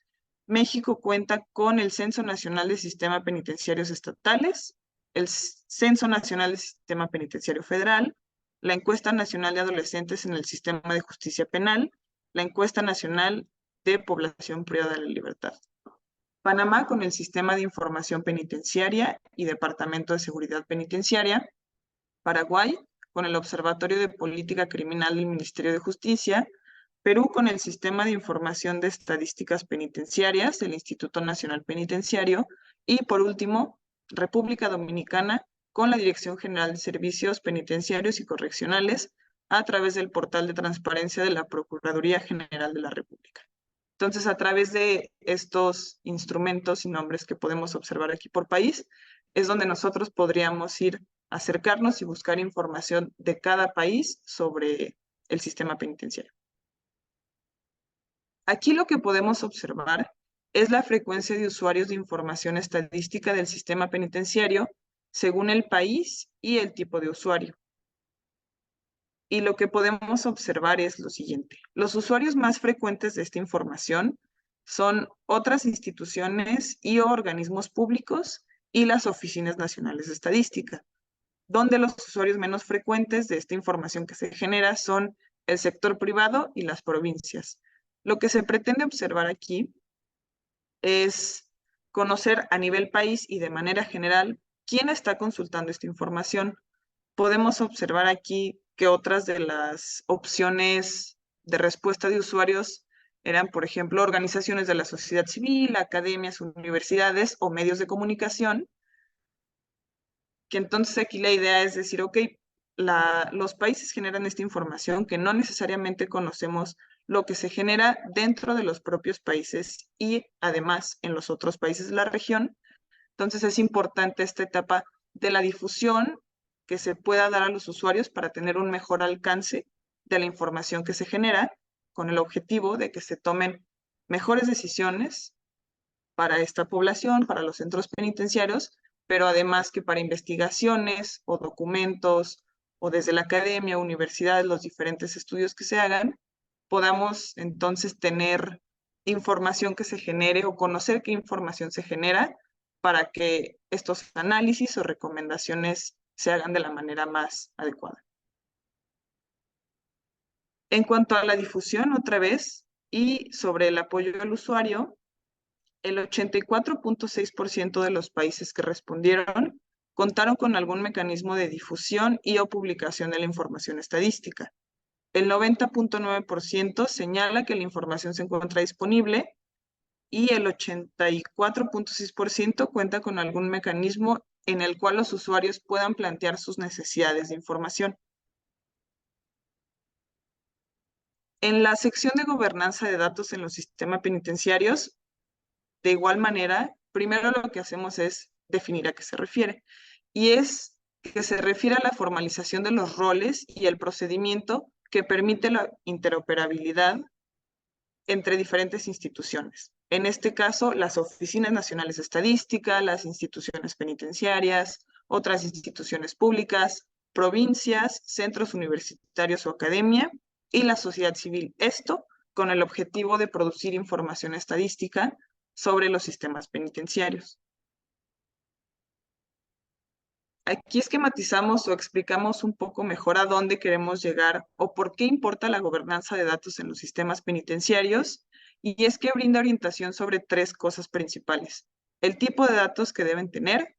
México cuenta con el Censo Nacional de Sistema Penitenciarios Estatales, el Censo Nacional de Sistema Penitenciario Federal, la Encuesta Nacional de Adolescentes en el Sistema de Justicia Penal, la Encuesta Nacional de Población Privada de la Libertad. Panamá con el Sistema de Información Penitenciaria y Departamento de Seguridad Penitenciaria. Paraguay con el Observatorio de Política Criminal del Ministerio de Justicia. Perú con el Sistema de Información de Estadísticas Penitenciarias del Instituto Nacional Penitenciario. Y por último, República Dominicana con la Dirección General de Servicios Penitenciarios y Correccionales a través del portal de transparencia de la Procuraduría General de la República. Entonces, a través de estos instrumentos y nombres que podemos observar aquí por país, es donde nosotros podríamos ir a acercarnos y buscar información de cada país sobre el sistema penitenciario. Aquí lo que podemos observar es la frecuencia de usuarios de información estadística del sistema penitenciario según el país y el tipo de usuario. Y lo que podemos observar es lo siguiente. Los usuarios más frecuentes de esta información son otras instituciones y organismos públicos y las oficinas nacionales de estadística, donde los usuarios menos frecuentes de esta información que se genera son el sector privado y las provincias. Lo que se pretende observar aquí es conocer a nivel país y de manera general quién está consultando esta información. Podemos observar aquí que otras de las opciones de respuesta de usuarios eran, por ejemplo, organizaciones de la sociedad civil, academias, universidades o medios de comunicación, que entonces aquí la idea es decir, ok, los países generan esta información que no necesariamente conocemos lo que se genera dentro de los propios países y además en los otros países de la región. Entonces es importante esta etapa de la difusión que se pueda dar a los usuarios para tener un mejor alcance de la información que se genera con el objetivo de que se tomen mejores decisiones para esta población, para los centros penitenciarios, pero además que para investigaciones o documentos o desde la academia, universidades, los diferentes estudios que se hagan, podamos entonces tener información que se genere o conocer qué información se genera para que estos análisis o recomendaciones se hagan de la manera más adecuada. En cuanto a la difusión, otra vez, y sobre el apoyo al usuario, el 84.6% de los países que respondieron contaron con algún mecanismo de difusión y o publicación de la información estadística. El 90.9% señala que la información se encuentra disponible y el 84.6% cuenta con algún mecanismo en el cual los usuarios puedan plantear sus necesidades de información. En la sección de gobernanza de datos en los sistemas penitenciarios, de igual manera, primero lo que hacemos es definir a qué se refiere. Y es que se refiere a la formalización de los roles y el procedimiento que permite la interoperabilidad entre diferentes instituciones. En este caso, las oficinas nacionales de estadística, las instituciones penitenciarias, otras instituciones públicas, provincias, centros universitarios o academia y la sociedad civil. Esto con el objetivo de producir información estadística sobre los sistemas penitenciarios. Aquí esquematizamos o explicamos un poco mejor a dónde queremos llegar o por qué importa la gobernanza de datos en los sistemas penitenciarios, y es que brinda orientación sobre tres cosas principales: el tipo de datos que deben tener,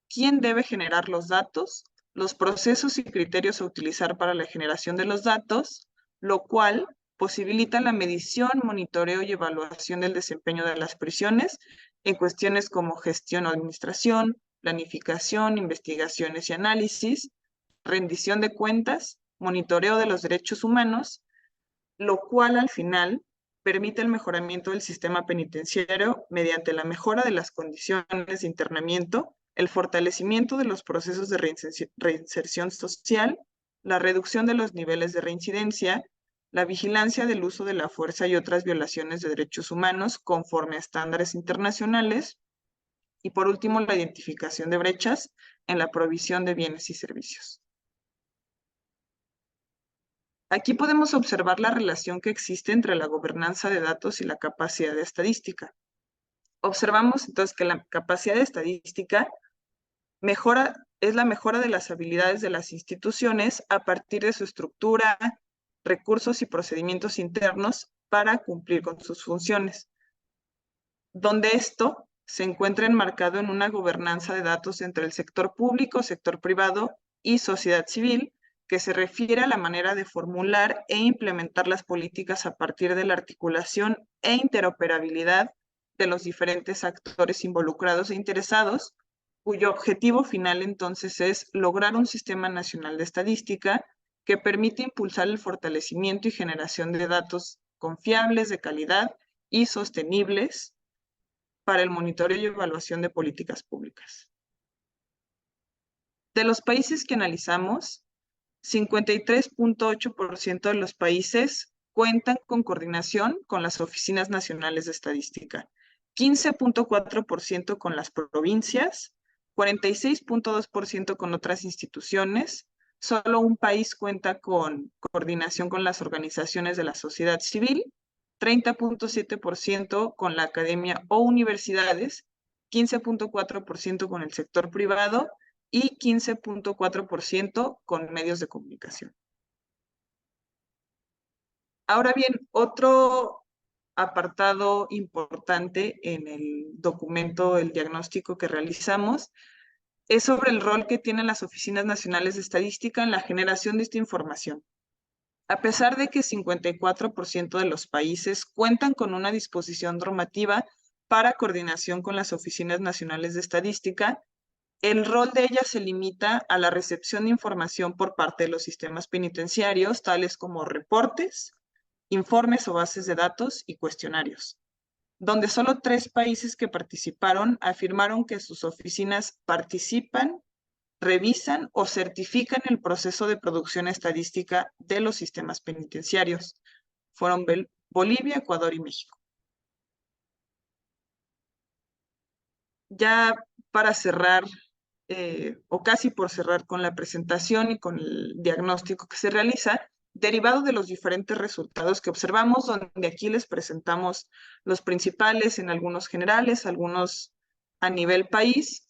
quién debe generar los datos, los procesos y criterios a utilizar para la generación de los datos, lo cual posibilita la medición, monitoreo y evaluación del desempeño de las prisiones en cuestiones como gestión o administración, planificación, investigaciones y análisis, rendición de cuentas, monitoreo de los derechos humanos, lo cual al final permite el mejoramiento del sistema penitenciario mediante la mejora de las condiciones de internamiento, el fortalecimiento de los procesos de reinserción social, la reducción de los niveles de reincidencia, la vigilancia del uso de la fuerza y otras violaciones de derechos humanos conforme a estándares internacionales, y por último, la identificación de brechas en la provisión de bienes y servicios. Aquí podemos observar la relación que existe entre la gobernanza de datos y la capacidad de estadística. Observamos entonces que la capacidad de estadística es la mejora de las habilidades de las instituciones a partir de su estructura, recursos y procedimientos internos para cumplir con sus funciones, donde esto se encuentra enmarcado en una gobernanza de datos entre el sector público, sector privado y sociedad civil, que se refiere a la manera de formular e implementar las políticas a partir de la articulación e interoperabilidad de los diferentes actores involucrados e interesados, cuyo objetivo final entonces es lograr un sistema nacional de estadística que permite impulsar el fortalecimiento y generación de datos confiables, de calidad y sostenibles para el monitoreo y evaluación de políticas públicas. De los países que analizamos, 53.8% de los países cuentan con coordinación con las oficinas nacionales de estadística, 15.4% con las provincias, 46.2% con otras instituciones. Solo un país cuenta con coordinación con las organizaciones de la sociedad civil, 30.7% con la academia o universidades, 15.4% con el sector privado y 15.4% con medios de comunicación. Ahora bien, otro apartado importante en el documento, el diagnóstico que realizamos, es sobre el rol que tienen las oficinas nacionales de estadística en la generación de esta información. A pesar de que 54% de los países cuentan con una disposición normativa para coordinación con las oficinas nacionales de estadística, el rol de ellas se limita a la recepción de información por parte de los sistemas penitenciarios, tales como reportes, informes o bases de datos y cuestionarios, donde solo 3 países que participaron afirmaron que sus oficinas participan, revisan o certifican el proceso de producción estadística de los sistemas penitenciarios. . 4 países que participaron afirmaron que sus oficinas participan, revisan o certifican el proceso de producción estadística de los sistemas penitenciarios. Fueron Bolivia, Ecuador y México. . 4 países que participaron afirmaron que sus oficinas participan, revisan o certifican el proceso de producción estadística de los sistemas penitenciarios. Fueron Bolivia, Ecuador y México. ya para cerrar, o casi por cerrar con la presentación y con el diagnóstico que se realiza, derivado de los diferentes resultados que observamos, donde aquí les presentamos los principales, en algunos generales, algunos a nivel país,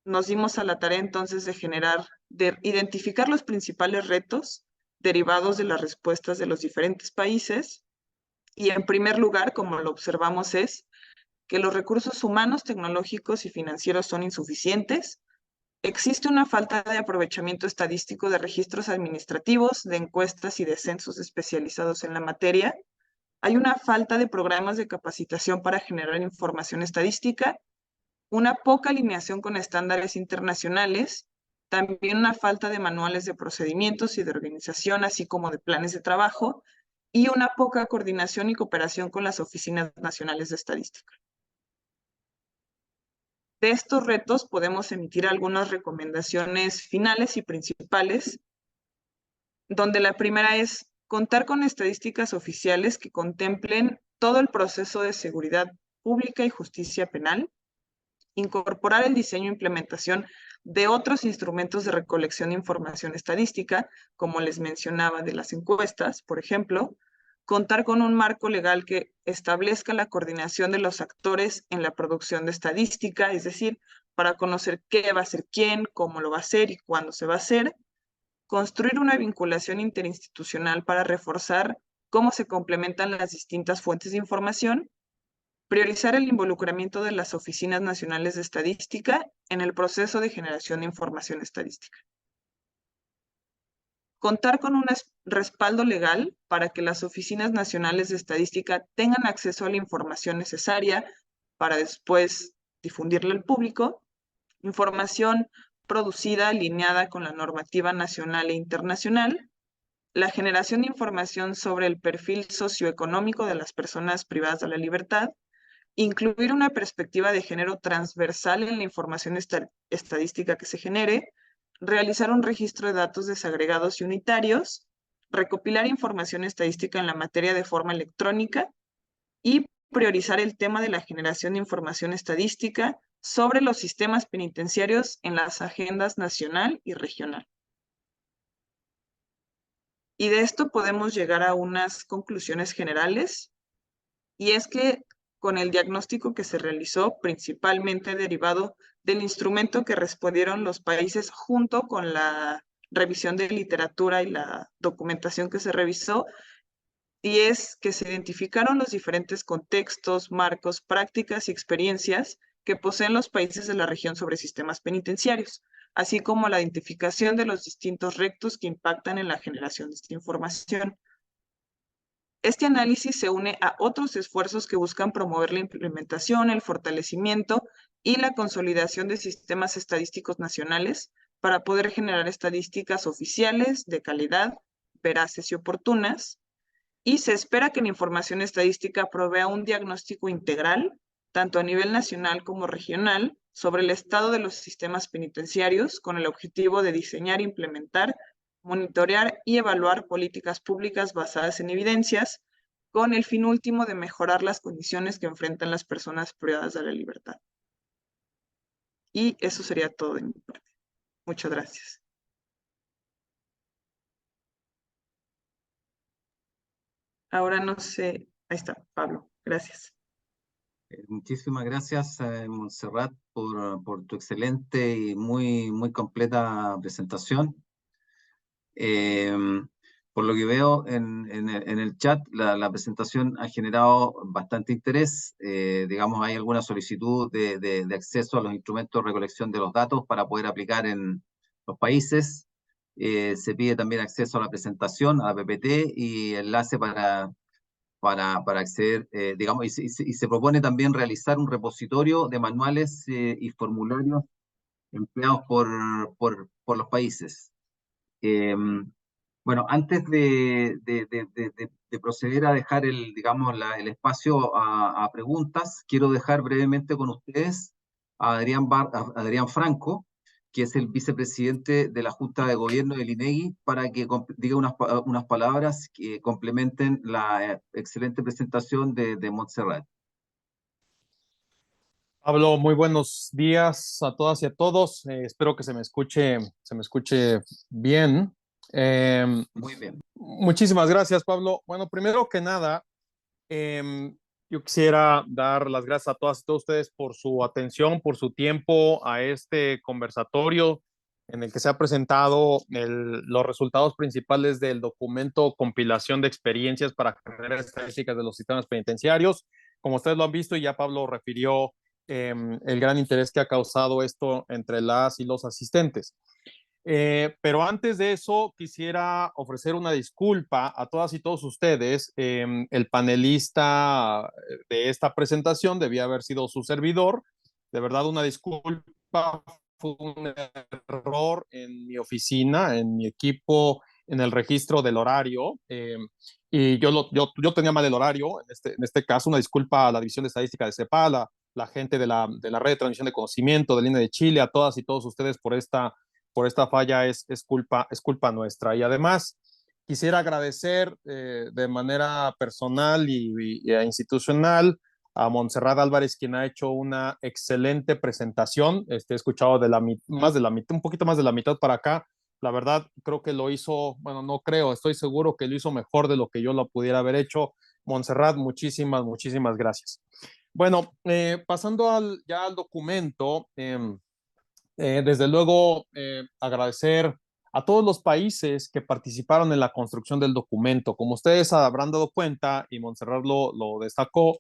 nos dimos a la tarea entonces de identificar los principales retos derivados de las respuestas de los diferentes países. Y en primer lugar, como lo observamos, es que los recursos humanos, tecnológicos y financieros son insuficientes. Existe una falta de aprovechamiento estadístico de registros administrativos, de encuestas y de censos especializados en la materia. Hay una falta de programas de capacitación para generar información estadística, una poca alineación con estándares internacionales, también una falta de manuales de procedimientos y de organización, así como de planes de trabajo, y una poca coordinación y cooperación con las oficinas nacionales de estadística. De estos retos podemos emitir algunas recomendaciones finales y principales, donde la primera es contar con estadísticas oficiales que contemplen todo el proceso de seguridad pública y justicia penal, incorporar el diseño e implementación de otros instrumentos de recolección de información estadística, como les mencionaba de las encuestas, por ejemplo, contar con un marco legal que establezca la coordinación de los actores en la producción de estadística, es decir, para conocer qué va a hacer quién, cómo lo va a hacer y cuándo se va a hacer, construir una vinculación interinstitucional para reforzar cómo se complementan las distintas fuentes de información, priorizar el involucramiento de las oficinas nacionales de estadística en el proceso de generación de información estadística. Contar con un respaldo legal para que las oficinas nacionales de estadística tengan acceso a la información necesaria para después difundirla al público, información producida alineada con la normativa nacional e internacional, la generación de información sobre el perfil socioeconómico de las personas privadas de la libertad, incluir una perspectiva de género transversal en la información estadística que se genere, realizar un registro de datos desagregados y unitarios, recopilar información estadística en la materia de forma electrónica y priorizar el tema de la generación de información estadística sobre los sistemas penitenciarios en las agendas nacional y regional. Y de esto podemos llegar a unas conclusiones generales, y es que con el diagnóstico que se realizó, principalmente derivado del instrumento que respondieron los países junto con la revisión de literatura y la documentación que se revisó, y es que se identificaron los diferentes contextos, marcos, prácticas y experiencias que poseen los países de la región sobre sistemas penitenciarios, así como la identificación de los distintos retos que impactan en la generación de esta información. Este análisis se une a otros esfuerzos que buscan promover la implementación, el fortalecimiento y la consolidación de sistemas estadísticos nacionales para poder generar estadísticas oficiales de calidad, veraces y oportunas. Y se espera que la información estadística provea un diagnóstico integral, tanto a nivel nacional como regional, sobre el estado de los sistemas penitenciarios, con el objetivo de diseñar, implementar, monitorear y evaluar políticas públicas basadas en evidencias, con el fin último de mejorar las condiciones que enfrentan las personas privadas de la libertad. Y eso sería todo de mi parte. Muchas gracias. Ahora no sé, ahí está, Pablo. Gracias. Muchísimas gracias, Montserrat, por tu excelente y muy completa presentación. Por lo que veo en el chat, la presentación ha generado bastante interés. Digamos, hay alguna solicitud de acceso a los instrumentos de recolección de los datos para poder aplicar en los países. Se pide también acceso a la presentación, a la PPT y enlace para acceder, digamos, y se propone también realizar un repositorio de manuales y formularios empleados por los países. Bueno, antes de proceder a dejar digamos, el espacio a preguntas, quiero dejar brevemente con ustedes a a Adrián Franco, que es el vicepresidente de la Junta de Gobierno del INEGI, para que diga unas palabras que complementen la excelente presentación de Montserrat. Pablo, muy buenos días a todas y a todos. Espero que se me escuche bien. Muy bien. Muchísimas gracias, Pablo. Bueno, primero que nada, eh, yo quisiera dar las gracias a todas y todos ustedes por su atención, por su tiempo a este conversatorio en el que se ha presentado los resultados principales del documento Compilación de Experiencias para Generar Estadísticas de los Sistemas Penitenciarios. Como ustedes lo han visto y ya Pablo refirió el gran interés que ha causado esto entre las y los asistentes. Pero antes de eso, quisiera ofrecer una disculpa a todas y todos ustedes. El panelista de esta presentación debía haber sido su servidor. De verdad, una disculpa. Fue un error en mi oficina, en mi equipo, en el registro del horario. Y yo tenía mal el horario. En este caso, una disculpa a la División de Estadística de CEPAL, a la gente de la Red de Transmisión de Conocimiento, de Línea de Chile, a todas y todos ustedes por esta falla es culpa nuestra. Y además, quisiera agradecer de manera personal e institucional a Montserrat Álvarez, quien ha hecho una excelente presentación. He escuchado más de la mitad, un poquito más de la mitad para acá. La verdad, creo que lo hizo, bueno, no creo, estoy seguro que lo hizo mejor de lo que yo lo pudiera haber hecho. Montserrat, muchísimas gracias. Bueno, pasando ya al documento, desde luego, agradecer a todos los países que participaron en la construcción del documento. Como ustedes habrán dado cuenta, y Montserrat lo destacó,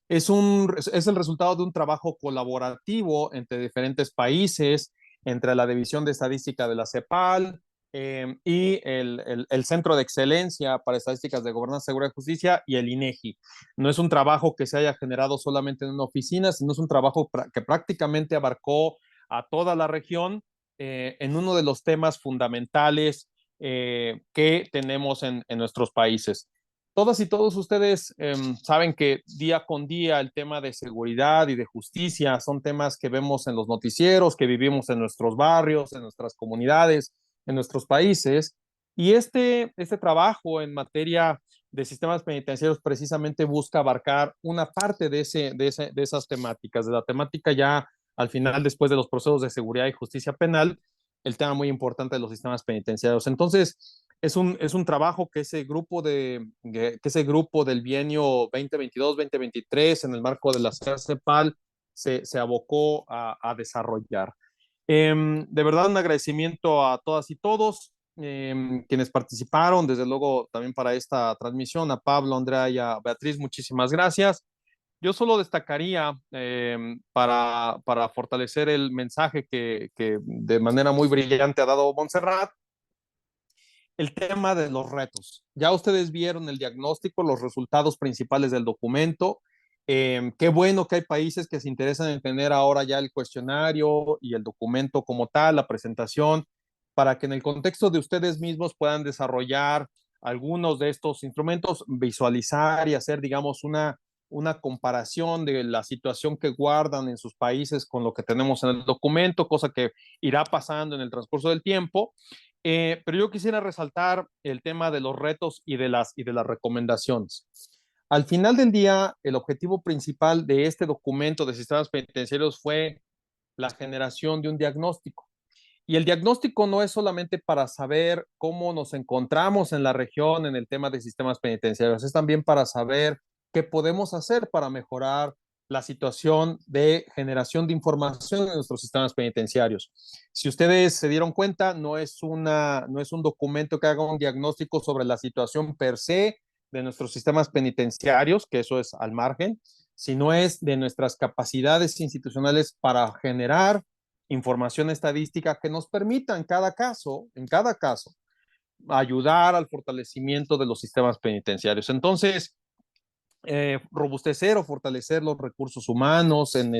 es el resultado de un trabajo colaborativo entre diferentes países, entre la División de Estadística de la CEPAL y el Centro de Excelencia para Estadísticas de Gobernanza, Seguridad y Justicia y el INEGI. No es un trabajo que se haya generado solamente en una oficina, sino es un trabajo que prácticamente abarcó a toda la región en uno de los temas fundamentales que tenemos en nuestros países. Todas y todos ustedes saben que día con día el tema de seguridad y de justicia son temas que vemos en los noticieros, que vivimos en nuestros barrios, en nuestras comunidades, en nuestros países. Y este trabajo en materia de sistemas penitenciarios precisamente busca abarcar una parte de esas temáticas, de la temática ya al final, después de los procesos de seguridad y justicia penal, el tema muy importante de los sistemas penitenciarios. Entonces, es un trabajo que ese grupo del bienio 2022-2023 en el marco de la CEPAL se abocó a desarrollar. De verdad, un agradecimiento a todas y todos quienes participaron, desde luego también para esta transmisión, a Pablo, Andrea y a Beatriz, muchísimas gracias. Yo solo destacaría para fortalecer el mensaje que de manera muy brillante ha dado Montserrat, el tema de los retos. Ya ustedes vieron el diagnóstico, los resultados principales del documento. Qué bueno que hay países que se interesan en tener ahora ya el cuestionario y el documento como tal, la presentación, para que en el contexto de ustedes mismos puedan desarrollar algunos de estos instrumentos, visualizar y hacer, digamos, una comparación de la situación que guardan en sus países con lo que tenemos en el documento, cosa que irá pasando en el transcurso del tiempo. Pero yo quisiera resaltar el tema de los retos y de las recomendaciones. Al final del día, el objetivo principal de este documento de sistemas penitenciarios fue la generación de un diagnóstico. Y el diagnóstico no es solamente para saber cómo nos encontramos en la región en el tema de sistemas penitenciarios, es también para saber qué podemos hacer para mejorar la situación de generación de información en nuestros sistemas penitenciarios. Si ustedes se dieron cuenta, no es un documento que haga un diagnóstico sobre la situación per se de nuestros sistemas penitenciarios, que eso es al margen, sino es de nuestras capacidades institucionales para generar información estadística que nos permita en cada caso, ayudar al fortalecimiento de los sistemas penitenciarios. Entonces, robustecer o fortalecer los recursos humanos en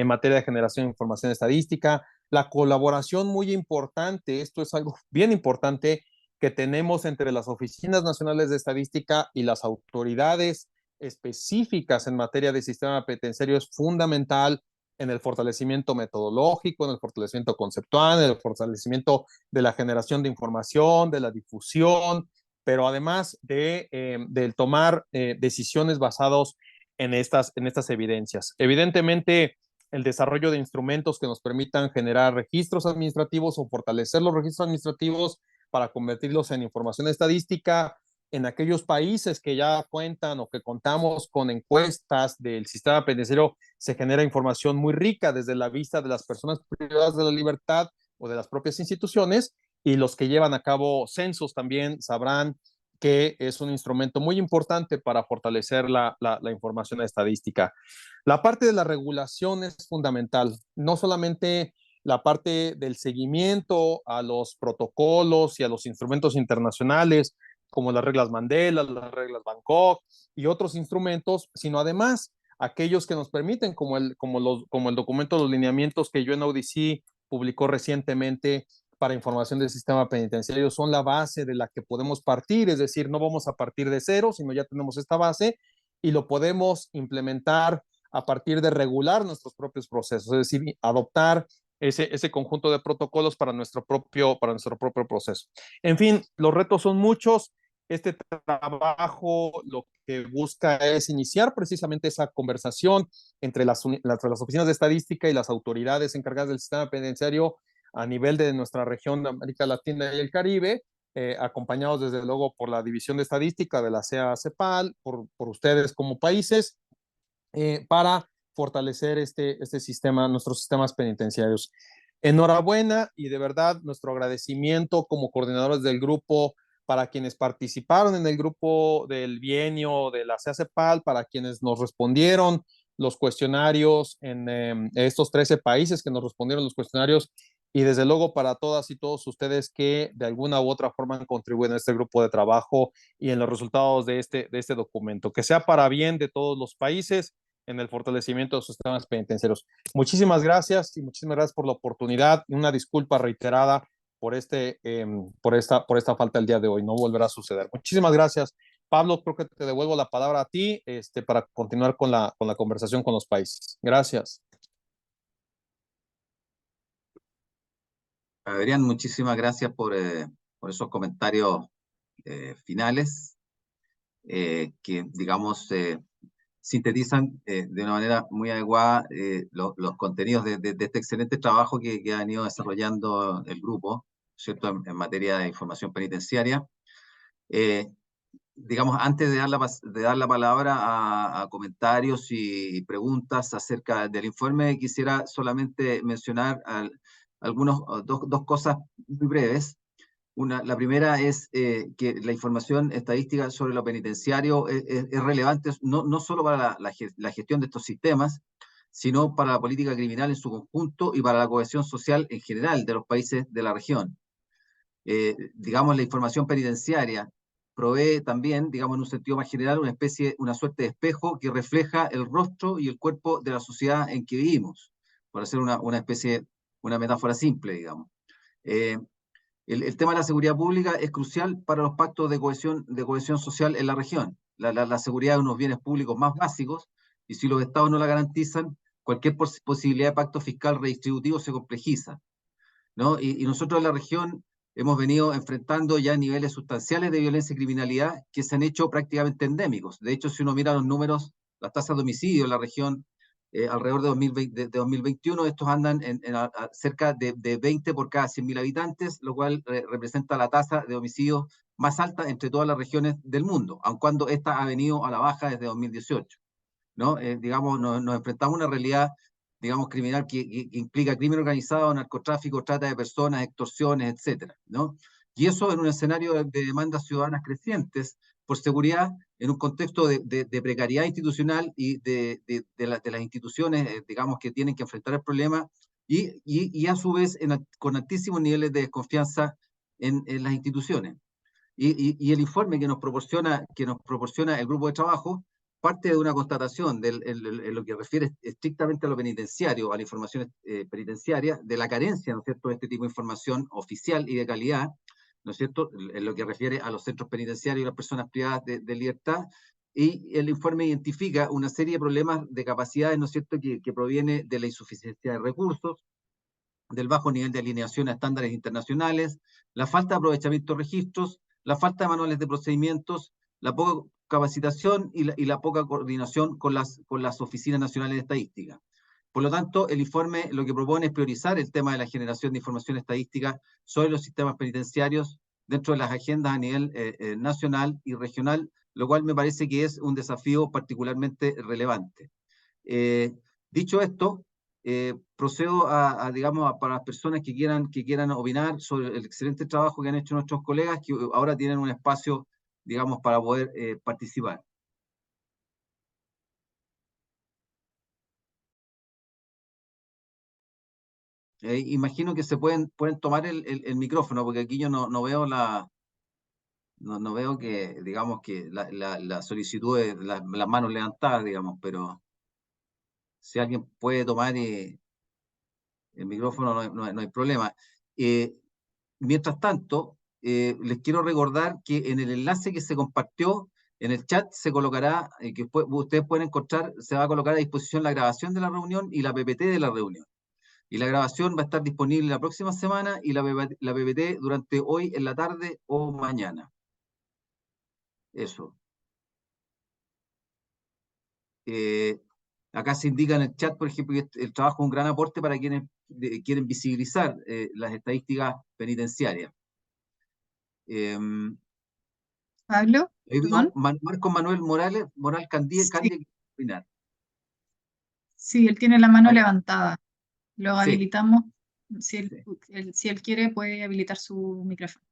materia de generación de información estadística, la colaboración muy importante, esto es algo bien importante que tenemos entre las oficinas nacionales de estadística y las autoridades específicas en materia de sistema penitenciario es fundamental en el fortalecimiento metodológico, en el fortalecimiento conceptual, en el fortalecimiento de la generación de información, de la difusión, pero además de tomar decisiones basadas en estas evidencias. Evidentemente, el desarrollo de instrumentos que nos permitan generar registros administrativos o fortalecer los registros administrativos para convertirlos en información estadística. En aquellos países que ya cuentan o que contamos con encuestas del sistema penitenciario, se genera información muy rica desde la vista de las personas privadas de la libertad o de las propias instituciones, y los que llevan a cabo censos también sabrán que es un instrumento muy importante para fortalecer la información estadística. La parte de la regulación es fundamental, no solamente la parte del seguimiento a los protocolos y a los instrumentos internacionales, como las reglas Mandela, las reglas Bangkok y otros instrumentos, sino además aquellos que nos permiten, como el documento de los lineamientos que UNODC publicó recientemente para información del sistema penitenciario, son la base de la que podemos partir, es decir, no vamos a partir de cero, sino ya tenemos esta base y lo podemos implementar a partir de regular nuestros propios procesos, es decir, adoptar ese conjunto de protocolos para nuestro propio proceso. En fin, los retos son muchos. Este trabajo lo que busca es iniciar precisamente esa conversación entre las oficinas de estadística y las autoridades encargadas del sistema penitenciario a nivel de nuestra región de América Latina y el Caribe, acompañados desde luego por la División de Estadística de la CEPAL, por ustedes como países, para fortalecer este sistema, nuestros sistemas penitenciarios. Enhorabuena y de verdad nuestro agradecimiento como coordinadores del grupo para quienes participaron en el grupo del bienio de la CEPAL, para quienes nos respondieron los cuestionarios en estos 13 países que nos respondieron los cuestionarios, y desde luego para todas y todos ustedes que de alguna u otra forma han contribuido en este grupo de trabajo y en los resultados de este documento, que sea para bien de todos los países en el fortalecimiento de sus sistemas penitenciarios. Muchísimas gracias y muchísimas gracias por la oportunidad y una disculpa reiterada por esta falta el día de hoy. No volverá a suceder. Muchísimas gracias. Pablo, creo que te devuelvo la palabra a ti para continuar con la conversación con los países. Gracias. Adrián, muchísimas gracias por esos comentarios finales que, digamos, sintetizan de una manera muy adecuada los contenidos de este excelente trabajo que han ido desarrollando el grupo, ¿cierto?, en materia de información penitenciaria. Digamos, antes de dar la palabra a comentarios y preguntas acerca del informe, quisiera solamente mencionar dos cosas muy breves. La primera es que la información estadística sobre lo penitenciario es relevante no solo para la gestión de estos sistemas, sino para la política criminal en su conjunto y para la cohesión social en general de los países de la región. Digamos, la información penitenciaria provee también, digamos, en un sentido más general, una suerte de espejo que refleja el rostro y el cuerpo de la sociedad en que vivimos, por hacer una metáfora simple, digamos. El tema de la seguridad pública es crucial para los pactos de cohesión social en la región. La seguridad es uno de los bienes públicos más básicos, y si los estados no la garantizan, cualquier posibilidad de pacto fiscal redistributivo se complejiza, ¿no? Y nosotros en la región hemos venido enfrentando ya niveles sustanciales de violencia y criminalidad que se han hecho prácticamente endémicos. De hecho, si uno mira los números, las tasas de homicidio en la región, alrededor de 2021, estos andan cerca de 20 por cada 100.000 habitantes, lo cual representa la tasa de homicidio más alta entre todas las regiones del mundo, aun cuando esta ha venido a la baja desde 2018. ¿No? Digamos, nos enfrentamos a una realidad, digamos, criminal que implica crimen organizado, narcotráfico, trata de personas, extorsiones, etcétera, ¿no? Y eso en un escenario de demandas ciudadanas crecientes por seguridad, en un contexto de precariedad institucional y de las instituciones, digamos, que tienen que enfrentar el problema, y a su vez con altísimos niveles de desconfianza en las instituciones. Y el informe que nos proporciona el grupo de trabajo parte de una constatación en lo que refiere estrictamente a lo penitenciario, a la información penitenciaria, de la carencia, ¿no es cierto?, de este tipo de información oficial y de calidad, ¿no es cierto?, en lo que refiere a los centros penitenciarios y las personas privadas de libertad. Y el informe identifica una serie de problemas de capacidades, ¿no es cierto?, que proviene de la insuficiencia de recursos, del bajo nivel de alineación a estándares internacionales, la falta de aprovechamiento de registros, la falta de manuales de procedimientos, la poca capacitación y la poca coordinación con las oficinas nacionales de estadística. Por lo tanto, el informe lo que propone es priorizar el tema de la generación de información estadística sobre los sistemas penitenciarios dentro de las agendas a nivel nacional y regional, lo cual me parece que es un desafío particularmente relevante. Dicho esto, procedo digamos, para las personas que quieran opinar sobre el excelente trabajo que han hecho nuestros colegas, que ahora tienen un espacio, digamos, para poder participar. Imagino que se pueden tomar el micrófono, porque aquí yo no veo no veo que, digamos, que la solicitud de las manos levantadas, digamos, pero si alguien puede tomar el micrófono, no hay problema. Mientras tanto, les quiero recordar que en el enlace que se compartió en el chat se colocará, que ustedes pueden encontrar, se va a colocar a disposición la grabación de la reunión y la PPT de la reunión. Y la grabación va a estar disponible la próxima semana y la PPT durante hoy en la tarde o mañana. Eso. Acá se indica en el chat, por ejemplo, que el trabajo es un gran aporte para quienes quieren visibilizar las estadísticas penitenciarias. Pablo, perdón. Marco Manuel Moral Candia, Sí, opinar. sí, él tiene la mano Vale. levantada. Lo Sí. habilitamos. Si Sí. si él quiere, puede habilitar su micrófono.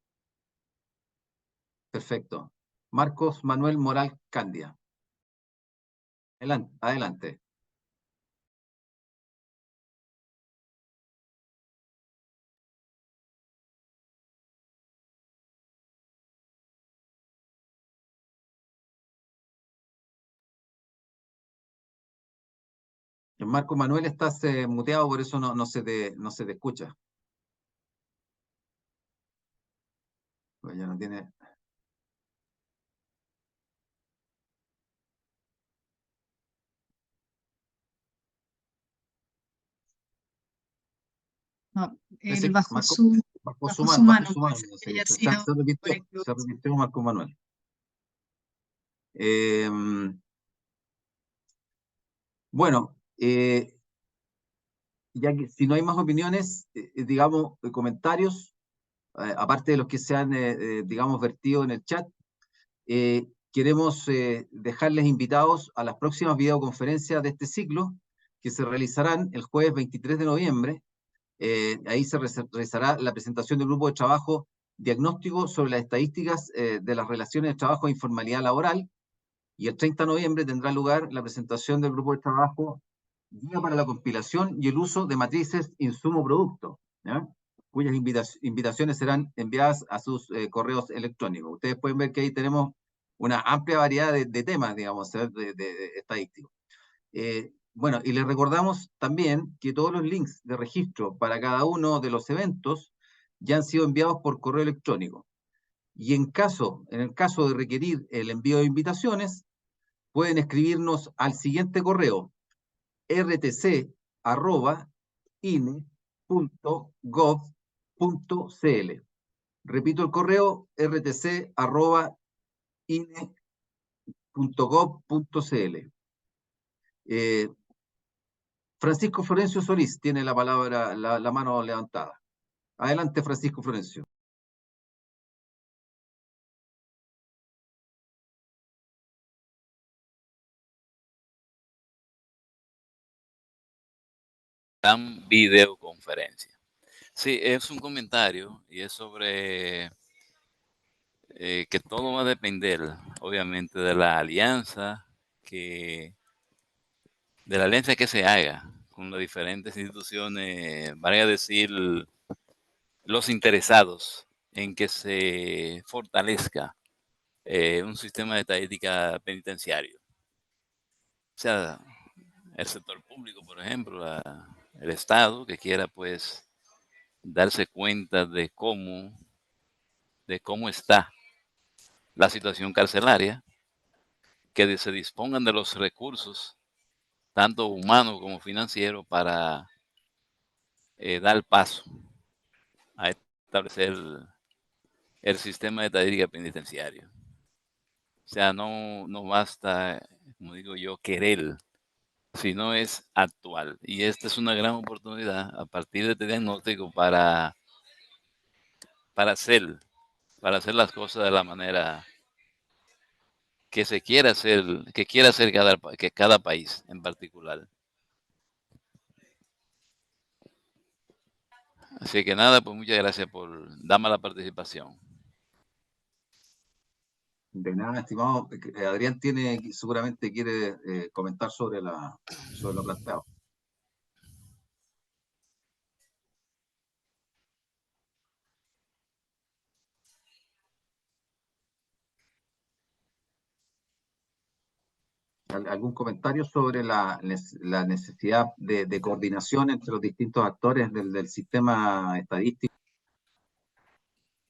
Perfecto. Marcos Manuel Moral Candia. Adelante. Marco Manuel, estás muteado, por eso no se te escucha. Pues ya no tiene. No, Ese él bajó Marco, su mano. Puede ser que haya sido por se repitió Marco Manuel. Bueno, ya que si no hay más opiniones, digamos, comentarios, aparte de los que se han, digamos, vertido en el chat, queremos dejarles invitados a las próximas videoconferencias de este ciclo, que se realizarán el jueves 23 de noviembre. Ahí se realizará la presentación del grupo de trabajo diagnóstico sobre las estadísticas de las relaciones de trabajo e informalidad laboral, y el 30 de noviembre tendrá lugar la presentación del grupo de trabajo Guía para la compilación y el uso de matrices insumo-producto, cuyas invitaciones serán enviadas a sus correos electrónicos. Ustedes pueden ver que ahí tenemos una amplia variedad de temas, digamos, de estadísticos. Bueno, y les recordamos también que todos los links de registro para cada uno de los eventos ya han sido enviados por correo electrónico. Y en el caso de requerir el envío de invitaciones, pueden escribirnos al siguiente correo: rtc@ine.gov.cl. Repito el correo: rtc@ine.gov.cl. Francisco Florencio Solís tiene la palabra, la mano levantada. Adelante, Francisco Florencio. Videoconferencia. Sí, es un comentario y es sobre que todo va a depender, obviamente, de la alianza que se haga con las diferentes instituciones, vale decir, los interesados en que se fortalezca un sistema de estadística penitenciario. O sea, el sector público, por ejemplo, el Estado, que quiera pues darse cuenta de cómo está la situación carcelaria, que se dispongan de los recursos, tanto humanos como financieros, para dar paso a establecer el sistema de estadística penitenciario. O sea, no basta, como digo yo, querer sino es actual. Y esta es una gran oportunidad a partir de este diagnóstico para hacer las cosas de la manera que se quiera hacer, que quiera hacer cada país en particular. Así que nada, pues muchas gracias por darme la participación. De nada, estimado. Adrián seguramente quiere comentar sobre lo planteado. ¿Algún comentario sobre la necesidad de coordinación entre los distintos actores del sistema estadístico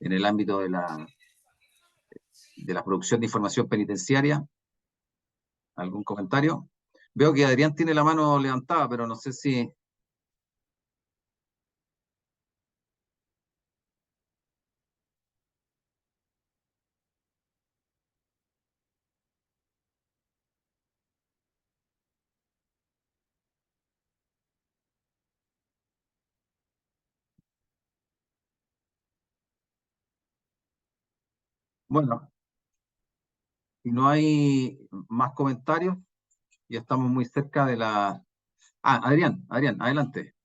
en el ámbito de la producción de información penitenciaria? ¿Algún comentario? Veo que Adrián tiene la mano levantada, pero no sé si... Bueno, si no hay más comentarios, ya estamos muy cerca de la... Adrián, adelante.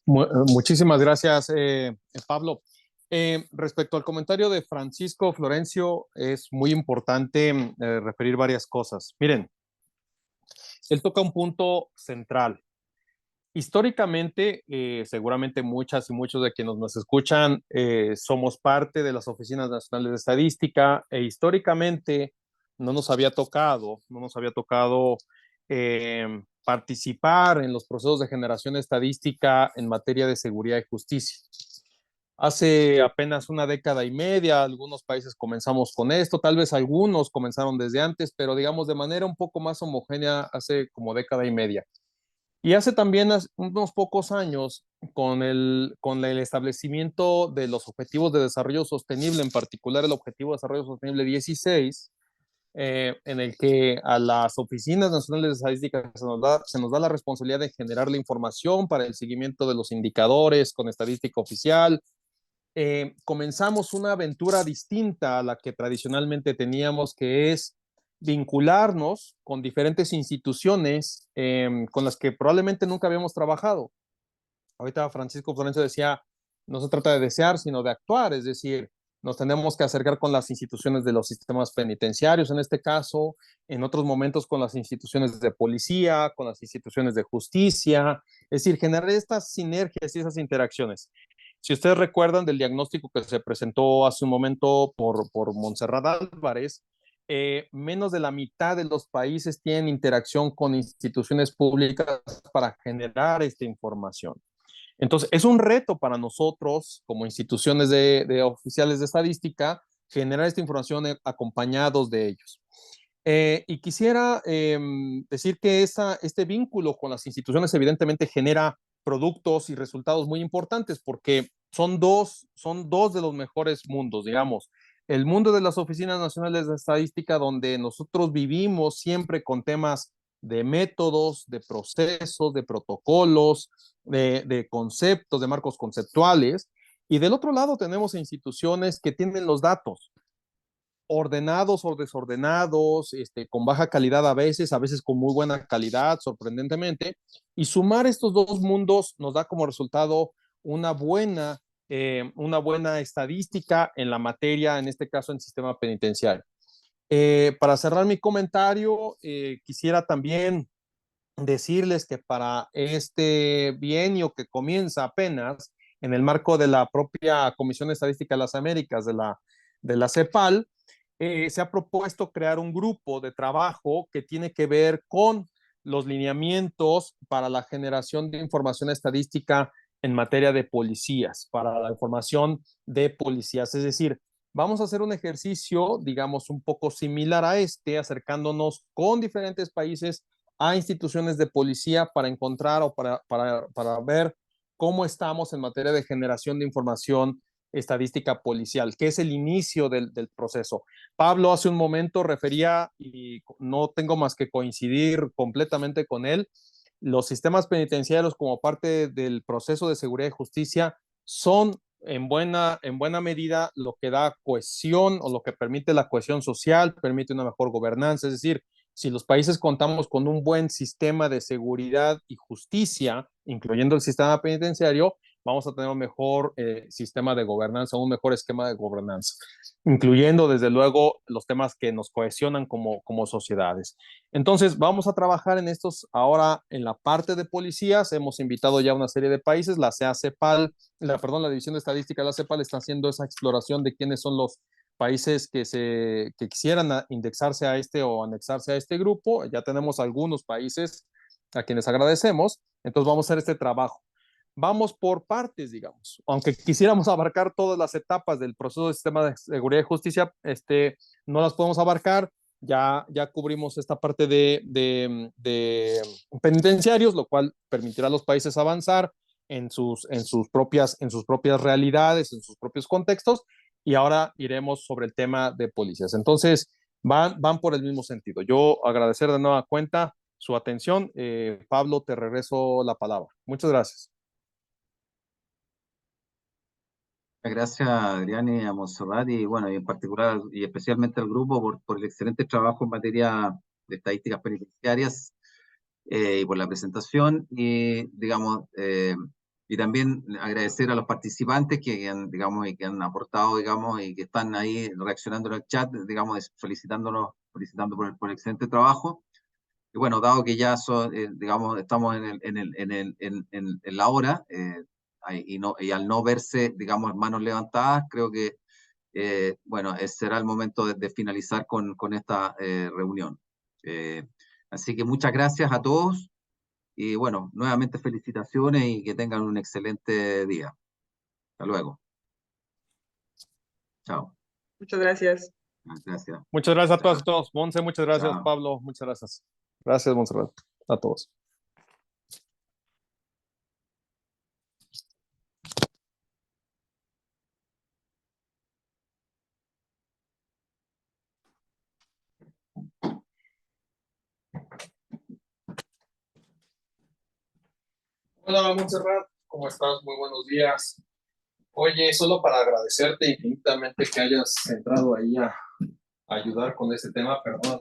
Muchísimas gracias, Pablo. Respecto al comentario de Francisco Florencio, es muy importante referir varias cosas. Miren, él toca un punto central. Históricamente, seguramente muchas y muchos de quienes nos escuchan somos parte de las Oficinas Nacionales de Estadística e históricamente no nos había tocado participar en los procesos de generación estadística en materia de seguridad y justicia. Hace apenas una década y media, algunos países comenzamos con esto, tal vez algunos comenzaron desde antes, pero digamos de manera un poco más homogénea hace como década y media. Y hace también unos pocos años, con el establecimiento de los Objetivos de Desarrollo Sostenible, en particular el Objetivo de Desarrollo Sostenible 16, en el que a las Oficinas Nacionales de Estadística se nos da la responsabilidad de generar la información para el seguimiento de los indicadores con estadística oficial. Comenzamos una aventura distinta a la que tradicionalmente teníamos, que es vincularnos con diferentes instituciones con las que probablemente nunca habíamos trabajado. Ahorita Francisco Florencio decía, no se trata de desear, sino de actuar, es decir, nos tenemos que acercar con las instituciones de los sistemas penitenciarios, en este caso, en otros momentos con las instituciones de policía, con las instituciones de justicia, es decir, generar estas sinergias y esas interacciones. Si ustedes recuerdan del diagnóstico que se presentó hace un momento por Montserrat Álvarez, menos de la mitad de los países tienen interacción con instituciones públicas para generar esta información. Entonces, es un reto para nosotros, como instituciones de oficiales de estadística, generar esta información acompañados de ellos. Y quisiera decir que este vínculo con las instituciones evidentemente genera productos y resultados muy importantes porque son dos de los mejores mundos, digamos. El mundo de las oficinas nacionales de estadística, donde nosotros vivimos siempre con temas de métodos, de procesos, de protocolos, de conceptos, de marcos conceptuales. Y del otro lado tenemos instituciones que tienen los datos ordenados o desordenados, con baja calidad a veces con muy buena calidad, sorprendentemente, y sumar estos dos mundos nos da como resultado una buena estadística en la materia, en este caso en sistema penitenciario. Para cerrar mi comentario, quisiera también decirles que para este bienio que comienza apenas en el marco de la propia Comisión Estadística de las Américas de la CEPAL, se ha propuesto crear un grupo de trabajo que tiene que ver con los lineamientos para la generación de información estadística en materia de policías, para la información de policías. Es decir, vamos a hacer un ejercicio, digamos, un poco similar a acercándonos con diferentes países a instituciones de policía para encontrar o para ver cómo estamos en materia de generación de información estadística policial, que es el inicio del proceso. Pablo hace un momento refería, y no tengo más que coincidir completamente con él, los sistemas penitenciarios como parte del proceso de seguridad y justicia son en buena medida lo que da cohesión o lo que permite la cohesión social, permite una mejor gobernanza. Es decir, si los países contamos con un buen sistema de seguridad y justicia, incluyendo el sistema penitenciario, vamos a tener un mejor sistema de gobernanza, un mejor esquema de gobernanza, incluyendo desde luego los temas que nos cohesionan como sociedades. Entonces, vamos a trabajar en estos ahora en la parte de policías. Hemos invitado ya a una serie de países, la CEPAL, la División de Estadística de la CEPAL está haciendo esa exploración de quiénes son los países que quisieran indexarse a este o anexarse a este grupo. Ya tenemos algunos países a quienes agradecemos, entonces vamos a hacer este trabajo. Vamos por partes, digamos. Aunque quisiéramos abarcar todas las etapas del proceso del sistema de seguridad y justicia, no las podemos abarcar. Ya cubrimos esta parte de penitenciarios, lo cual permitirá a los países avanzar en sus propias realidades, en sus propios contextos, y ahora iremos sobre el tema de policías. Entonces, van por el mismo sentido. Yo agradecer de nueva cuenta su atención. Pablo, te regreso la palabra. Muchas gracias. Gracias a Adrián y a Montserrat, y bueno, y en particular y especialmente al grupo por el excelente trabajo en materia de estadísticas penitenciarias, y por la presentación, y digamos, y también agradecer a los participantes que han, digamos, y que han aportado, digamos, y que están ahí reaccionando en el chat, digamos, felicitando por el excelente trabajo. Y bueno, dado que ya digamos, estamos en la hora, y al no verse, digamos, manos levantadas, creo que, bueno, será el momento de finalizar con esta reunión. Así que muchas gracias a todos, y bueno, nuevamente felicitaciones y que tengan un excelente día. Hasta luego. Chao. Muchas gracias. Gracias. Muchas gracias a todas y todos. Monse, muchas gracias. Chao. Pablo, muchas gracias. Gracias, Montserrat. A todos. Hola, Montserrat, ¿cómo estás? Muy buenos días. Oye, solo para agradecerte infinitamente que hayas entrado ahí a ayudar con este tema, perdón.